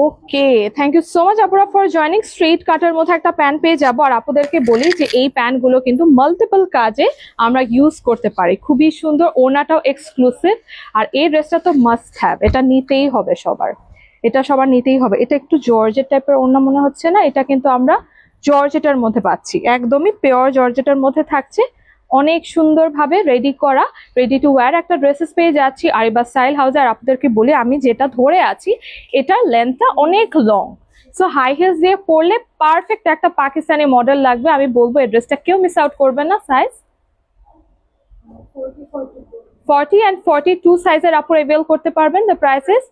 S1: ওকে, থ্যাংক ইউ সো মাচ আপুরা ফর জয়নিং। স্ট্রেট কাটের মধ্যে একটা প্যান্ট পেয়ে যাবো। আর আপুদেরকে বলি যে এই প্যান্টগুলো কিন্তু মাল্টিপল কাজে আমরা ইউজ করতে পারি, খুবই সুন্দর, ওনাটাও এক্সক্লুসিভ। আর এই ড্রেসটা তো মাস্ট হ্যাভ, এটা নিতেই হবে সবার, এটা সবার নিতেই হবে। এটা একটু জর্জেট টাইপের ওড়না মনে হচ্ছে না, এটা কিন্তু আমরা জর্জেটের মধ্যে পাচ্ছি, একদমই পিওর জর্জেটের মধ্যে থাকছে, অনেক সুন্দরভাবে রেডি করা, রেডি টু ওয়্যার একটা ড্রেসেস পেয়ে যাচ্ছি আরিবা স্টাইল হাউসে। আর আপনাদেরকে বলি আমি যেটা ধরে আছি এটার লেন্থটা অনেক লং, সো হাই হিলস দিয়ে পরলে পারফেক্ট একটা পাকিস্তানি মডেল লাগবে। আমি বলবো এই ড্রেসটা কেউ মিস আউট করবেন না। সাইজ 40 and 42 সাইজের আপুর এভেল করতে পারবেন। The price is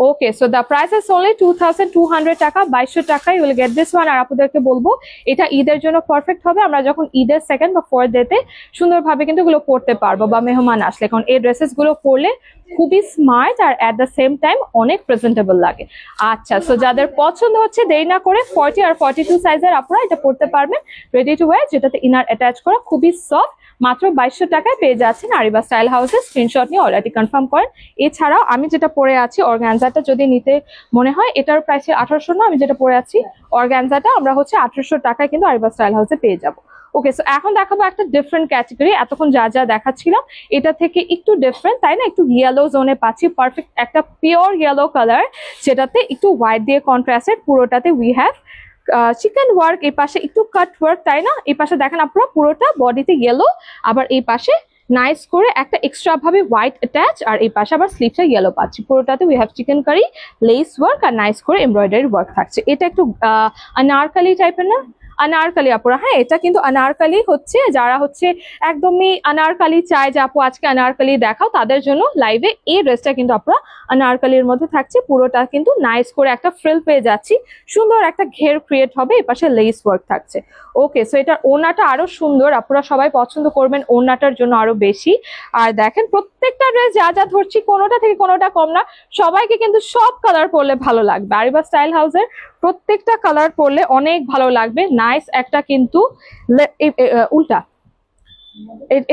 S1: okay, so the price is only 2200 টাকা, 2200 টাকায় উইল গেট দিস ওয়ান। আর আপনাদেরকে বলবো এটা ঈদের জন্য পারফেক্ট হবে, আমরা যখন ঈদের সেকেন্ড বা ফোর্থ ডেতে সুন্দরভাবে কিন্তু এগুলো পরতে পারবো, বা মেহমান আসলে, কারণ এই ড্রেসেস গুলো পরলে খুবই স্মার্ট আর অ্যাট দ্য সেম টাইম অনেক প্রেজেন্টেবল লাগে। আচ্ছা, সো যাদের পছন্দ হচ্ছে দেরি না করে 40 আর 42 সাইজের আপনারা এটা পরতে পারবেন, রেডি টু ওয়্যার, যেটাতে ইনার অ্যাটাচ করা, খুবই সফট, মাত্র 2200 টাকায় পেয়ে যাচ্ছেন আরিবা স্টাইল হাউসে। স্ক্রিনশট নিয়ে অলরেডি কনফার্ম করেন। এছাড়াও আমি যেটা পরে আছি অর্গানজাটা যদি নিতে মনে হয়, এটার প্রাইস 1800 না, আমি যেটা পরে আছি অর্গানজাটা আমরা হচ্ছে 1800 টাকায় কিন্তু আরিবা স্টাইল হাউসে পেয়ে যাবো। ওকে, সো এখন দেখাবো একটা ডিফারেন্ট ক্যাটাগরি। এতক্ষণ যা যা দেখাচ্ছিলাম এটা থেকে একটু ডিফারেন্ট, তাই না? একটু ইয়েলো জোনে পাচ্ছি, পারফেক্ট একটা পিওর ইয়েলো কালার, যেটাতে একটু হোয়াইট দিয়ে কন্ট্রাস্টেড। পুরোটাতে উই হ্যাভ চিকেন ওয়ার্ক, এই পাশে একটু কাট ওয়ার্ক, তাই না? এই পাশে দেখেন আপনারা পুরোটা বডিতে ইয়েলো, আবার এই পাশে নাইস করে একটা এক্সট্রা ভাবে হোয়াইট অ্যাটাচ, আর এই পাশে আবার স্লিভটা ইয়েলো পাচ্ছি। পুরোটাতে we have chikankari, lace work আর নাইস করে এমব্রয়ডারি ওয়ার্ক থাকছে। এটা একটু আনারকালি টাইপের না? আনারকালি আপুরা, হ্যাঁ এটা কিন্তু আনারকালি হচ্ছে, যারা হচ্ছে একদমই আনারকালি চায় যে আপু আজকে আনারকালি দেখাও, তাদের জন্য লাইভে এই ড্রেসটা কিন্তু আপনারা আনারকালির মধ্যে থাকছে। পুরোটা কিন্তু নাইস করে একটা ফ্রিল পেয়ে যাচ্ছি, সুন্দর একটা ঘের ক্রিয়েট হবে, এই পাশে লেস ওয়ার্ক থাকছে। ওকে, সো এটার ওড়নাটা আরো সুন্দর, আপনারা সবাই পছন্দ করবেন ওড়নাটার জন্য আরো বেশি। আর দেখেন প্রত্যেকটা ড্রেস যা যা ধরছি কোনোটা থেকে কোনোটা কম না, সবাইকে কিন্তু সব কালার পরলে ভালো লাগবে। আরিবা স্টাইল হাউসের প্রত্যেকটা কালার পরলে অনেক ভালো লাগবে। নাইস একটা কিন্তু উল্টা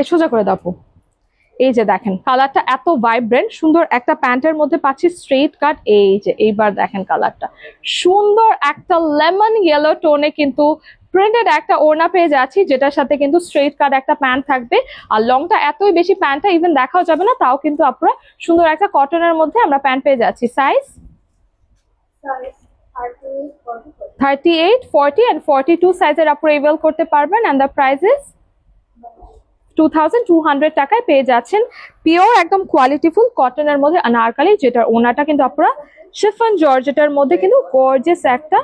S1: সোজা করে দাও। এই যে দেখেন কালারটা এত ভাইব্রেন্ট, সুন্দর একটা প্যান্টের মধ্যে পাচ্ছি স্ট্রেট কাট। এই যে এইবার দেখেন কালারটা সুন্দর একটা লেমন ইয়েলো টোনে কিন্তু প্রিন্টেড একটা ওড়না পেয়ে যাচ্ছি, যেটার সাথে কিন্তু স্ট্রেট কাট একটা প্যান্ট থাকবে। আর লংটা এতই বেশি, প্যান্টটা ইভেন দেখাও যাবে না, তাও কিন্তু আপনারা সুন্দর একটা কটনের মধ্যে আমরা প্যান্ট পেয়ে যাচ্ছি। Size
S2: Size 38, 40.
S1: 38, 40 and 42 সাইজের আপনারা এভেল করতে পারবেন। এন্ড দ্য প্রাইস ইজ 2200 টাকায় পেয়ে যাচ্ছেন পিওর একদম কোয়ালিটিফুল কটনের মধ্যে আনারকালি, যেটার ওনাটা কিন্তু আপনারা শিফন জর্জেটের মধ্যে কিন্তু গর্জিয়াস একটা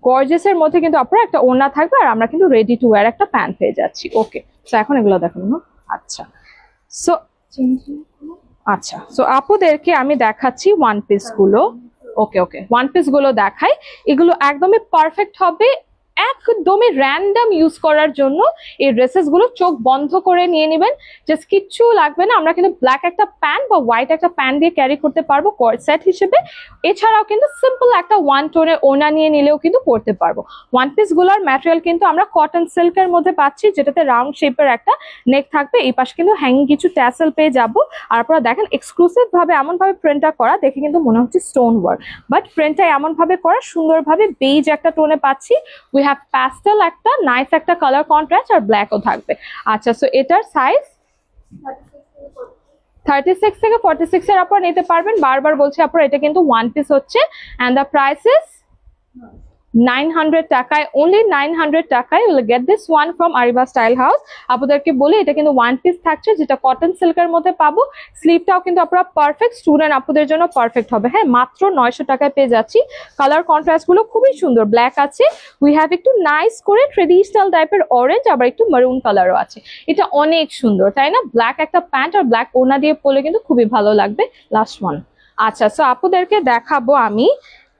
S1: গর্জিয়াসের মধ্যে কিন্তু আপনারা একটা ওড়না থাকবে, আর আমরা কিন্তু রেডি টু ওয়্যার একটা প্যান্ট পেয়ে যাচ্ছি। ওকে, সো এখন এগুলো দেখুন না। আচ্ছা, সো আপুদেরকে আমি দেখাচ্ছি ওয়ান পিস গুলো। ওকে ওকে, ওয়ান পিস গুলো দেখাই। এগুলো একদমই পারফেক্ট হবে, একদমই র্যান্ডম ইউজ করার জন্য। এই ড্রেসেস গুলো চোখ বন্ধ করে নিয়ে নেবেন, জাস্ট কিচ্ছু লাগবে না। আমরা কিন্তু ব্ল্যাক একটা প্যান্ট বা হোয়াইট একটা প্যান্ট দিয়ে ক্যারি করতে পারবো সেট হিসেবে। এছাড়াও কিন্তু সিম্পল একটা ওয়ান টোনের ওড়না নিয়ে নিলেও কিন্তু পরতে পারবো। ওয়ান পিস গুলোর ম্যাটেরিয়াল কিন্তু আমরা কটন সিল্কের মধ্যে পাচ্ছি, যেটাতে রাউন্ড শেপের একটা নেক থাকবে। এই পাশে কিন্তু হ্যাঙ্গিং কিছু ট্যাসেল পেয়ে যাবো। আর আপনারা দেখেন এক্সক্লুসিভ ভাবে এমন ভাবে প্রিন্টটা করা, দেখে কিন্তু মনে হচ্ছে স্টোন ওয়ার্ক, বাট প্রিন্টটা এমন ভাবে করা সুন্দরভাবে বেজ একটা টোনে পাচ্ছি। উই হ্যাভ প্যাস্টেল একটা নাইস একটা কালার কন্ট্রাস্ট, আর ব্ল্যাকও থাকবে। আচ্ছা, সো এটার সাইজ 36 থেকে 46 এর আপনারা নিতে পারবেন। বারবার বলছি আপনারা এটা কিন্তু ওয়ান পিস হচ্ছে। এন্ড দ্য প্রাইস ইজ 900 টাকায়, only 900 টাকায় will get this one from Ariba style house. আপনাদেরকে বলি এটা কিন্তু ওয়ান পিস থাকছে, যেটা কটন সিল্কের মধ্যে পাবো। স্লিভটাও কিন্তু আপনারা পারফেক্ট স্টুডেন্ট আপুদের জন্য পারফেক্ট হবে। হ্যাঁ, মাত্র 900 টাকায় পেয়ে যাচ্ছি। কালার কন্ট্রাস্ট গুলো খুবই সুন্দর, ব্ল্যাক আছে, উই হ্যাভ একটু নাইস করে ট্রেডিশনাল টাইপের অরেঞ্জ, আবার একটু মারুন কালারও আছে। এটা অনেক সুন্দর, তাই না? ব্ল্যাক একটা প্যান্ট আর ব্ল্যাক ওড়না দিয়ে পরলে কিন্তু খুবই ভালো লাগবে। Last one. আচ্ছা, সো আপুদেরকে দেখাবো আমি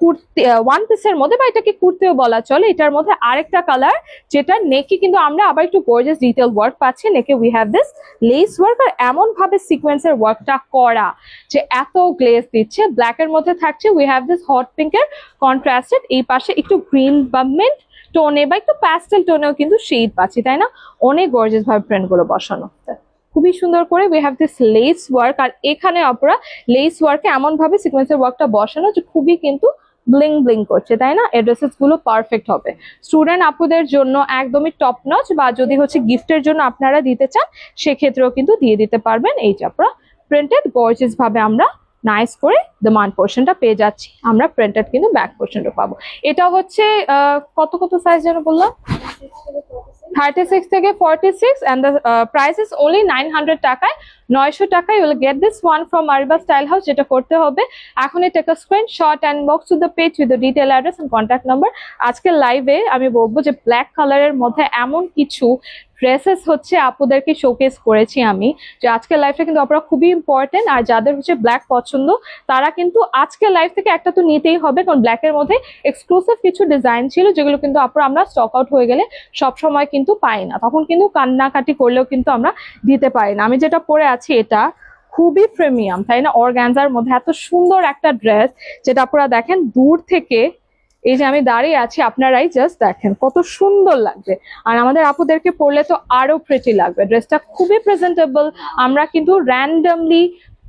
S1: কুর্তি ওয়ান পিসের মধ্যে, বা এটাকে কুর্তিও বলা চলে। এটার মধ্যে আরেকটা কালার, যেটা নেকে কিন্তু আমরা আবার একটু গর্জিয়াস ডিটেল ওয়ার্ক পাচ্ছি। নেকে we have this lace work, আর এমন ভাবে সিকোয়েন্সের ওয়ার্কটা করা যে এত গ্লেজ দিচ্ছে। ব্ল্যাক এর মধ্যে থাকছে উই হ্যাভ দিস হট পিঙ্কের কন্ট্রাস্টেড, এই পাশে একটু গ্রিন বা মিন্ট টোনে বা একটু প্যাস্টেল টোনেও কিন্তু শেড পাচ্ছি, তাই না? অনেক গর্জিয়াস ভাবে প্রিন্ট গুলো বসানো, খুবই সুন্দর করে we have this lace work. আর এখানে আপনারা লেস ওয়ার্কে এমন ভাবে সিকোয়েন্সের ওয়ার্কটা বসানো যে খুবই কিন্তু ব্লিং ব্লিং করছে, তাই না? এই ড্রেসেস গুলো পারফেক্ট হবে স্টুডেন্ট আপুদের জন্য, একদমই টপ নচ। বা যদি হচ্ছে গিফটের জন্য আপনারা দিতে চান, সেক্ষেত্রেও কিন্তু দিয়ে দিতে পারবেন। এই যে আপনারা প্রিন্টেড গর্জিয়াস ভাবে আমরা নাইস করে মান পোর্শনটা পেয়ে যাচ্ছি। আমরা প্রিন্টেড কিন্তু ব্যাক পোর্শনটা পাবো। এটা হচ্ছে কত কত সাইজ যেন বললাম, 36 থেকে 46, and the price is only 900 টাকায়। 900 টাকায় you'll get this one from Ariba Style House। যেটা করতে হবে এখনই take a screenshot and box to the page with the detail address and contact number। আজকে লাইভে আমি বলবো যে ব্ল্যাক কালারের মধ্যে এমন কিছু ড্রেসেস হচ্ছে আপুদেরকে শোকেস করেছি আমি, যে আজকের লাইফটা কিন্তু আপনারা খুবই ইম্পর্টেন্ট। আর যাদের হচ্ছে ব্ল্যাক পছন্দ, তারা কিন্তু আজকের লাইফ থেকে একটা তো নিতেই হবে, কারণ ব্ল্যাকের মধ্যে এক্সক্লুসিভ কিছু ডিজাইন ছিল, যেগুলো কিন্তু আমরা স্টক আউট হয়ে গেলে সব সময় কিন্তু পাই না, তখন কিন্তু কান্নাকাটি করলেও কিন্তু আমরা দিতে পারি না। আমি যেটা পরে আছি এটা খুবই প্রিমিয়াম, তাই না? অর্গানজার মধ্যে এত সুন্দর একটা ড্রেস, যেটা আপনারা দেখেন দূর থেকে, এই যে আমি দাঁড়িয়ে আছি, আপনারাই জাস্ট দেখেন কত সুন্দর লাগবে। আর আমাদের আপুদেরকে পরলে তো আরো প্রিটি লাগবে। ড্রেসটা খুবই প্রেজেন্টেবল। আমরা কিন্তু র্যান্ডমলি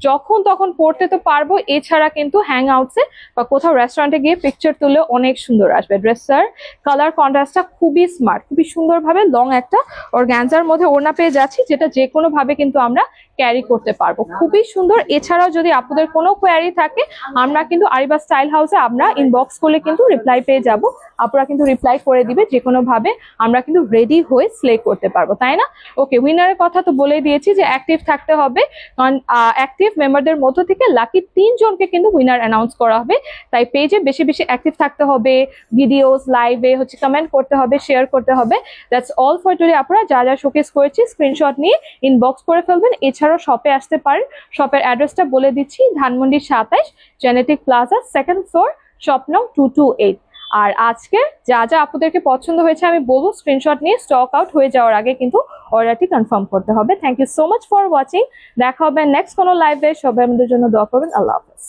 S1: যখন তখন পরতে তো পারবো, এছাড়া কিন্তু হ্যাং আউটসে বা কোথাও রেস্টুরেন্টে গিয়ে পিকচার তুলে অনেক সুন্দর আসবে। ড্রেসটার কালার কন্ট্রাস্টটা খুবই স্মার্ট, খুবই সুন্দরভাবে লং একটা অর্গানজার মধ্যে ওড়না পেয়ে যাচ্ছি, যেটা যে কোনো ভাবে কিন্তু আমরা ক্যারি করতে পারবো, খুবই সুন্দর। এছাড়াও যদি আপনাদের কোনো কোয়ারি থাকে, আমরা কিন্তু আরিবা স্টাইল হাউসে আমরা ইনবক্স করলে কিন্তু রিপ্লাই পেয়ে যাব, আপনারা কিন্তু রিপ্লাই করে দিবে, যে কোনো ভাবে আমরা কিন্তু রেডি হয়ে স্লে করতে পারবো, তাই না? ওকে, উইনারের কথা তো বলে দিয়েছি যে অ্যাক্টিভ থাকতে হবে, কারণ অ্যাক্টিভ মেম্বারদের মধ্য থেকে লাকি 3 জনকে কিন্তু উইনার অ্যানাউন্স করা হবে। তাই পেজে বেশি বেশি অ্যাক্টিভ থাকতে হবে, ভিডিওস লাইভে হচ্ছে কমেন্ট করতে হবে, শেয়ার করতে হবে। That's all for today. আপনারা যা যা শোকেস করেছি স্ক্রিনশট নিয়ে ইনবক্স করে ফেলবেন। এছাড়াও শপে আসতে পারেন, শপের অ্যাড্রেসটা বলে দিচ্ছি, Dhanmondi 27 genetic plaza, 2nd floor, shop নং 228। আর আজকে যা যা আপনাদেরকে পছন্দ হয়েছে আমি বলবো স্ক্রিনশট নিয়ে স্টক আউট হয়ে যাওয়ার আগে কিন্তু অর্ডারটি কনফার্ম করতে হবে। Thank you so much for watching. দেখা হবে নেক্সট কোনো লাইভে। সবাই আমাদের জন্য দোয়া করবেন। আল্লাহ হাফেজ।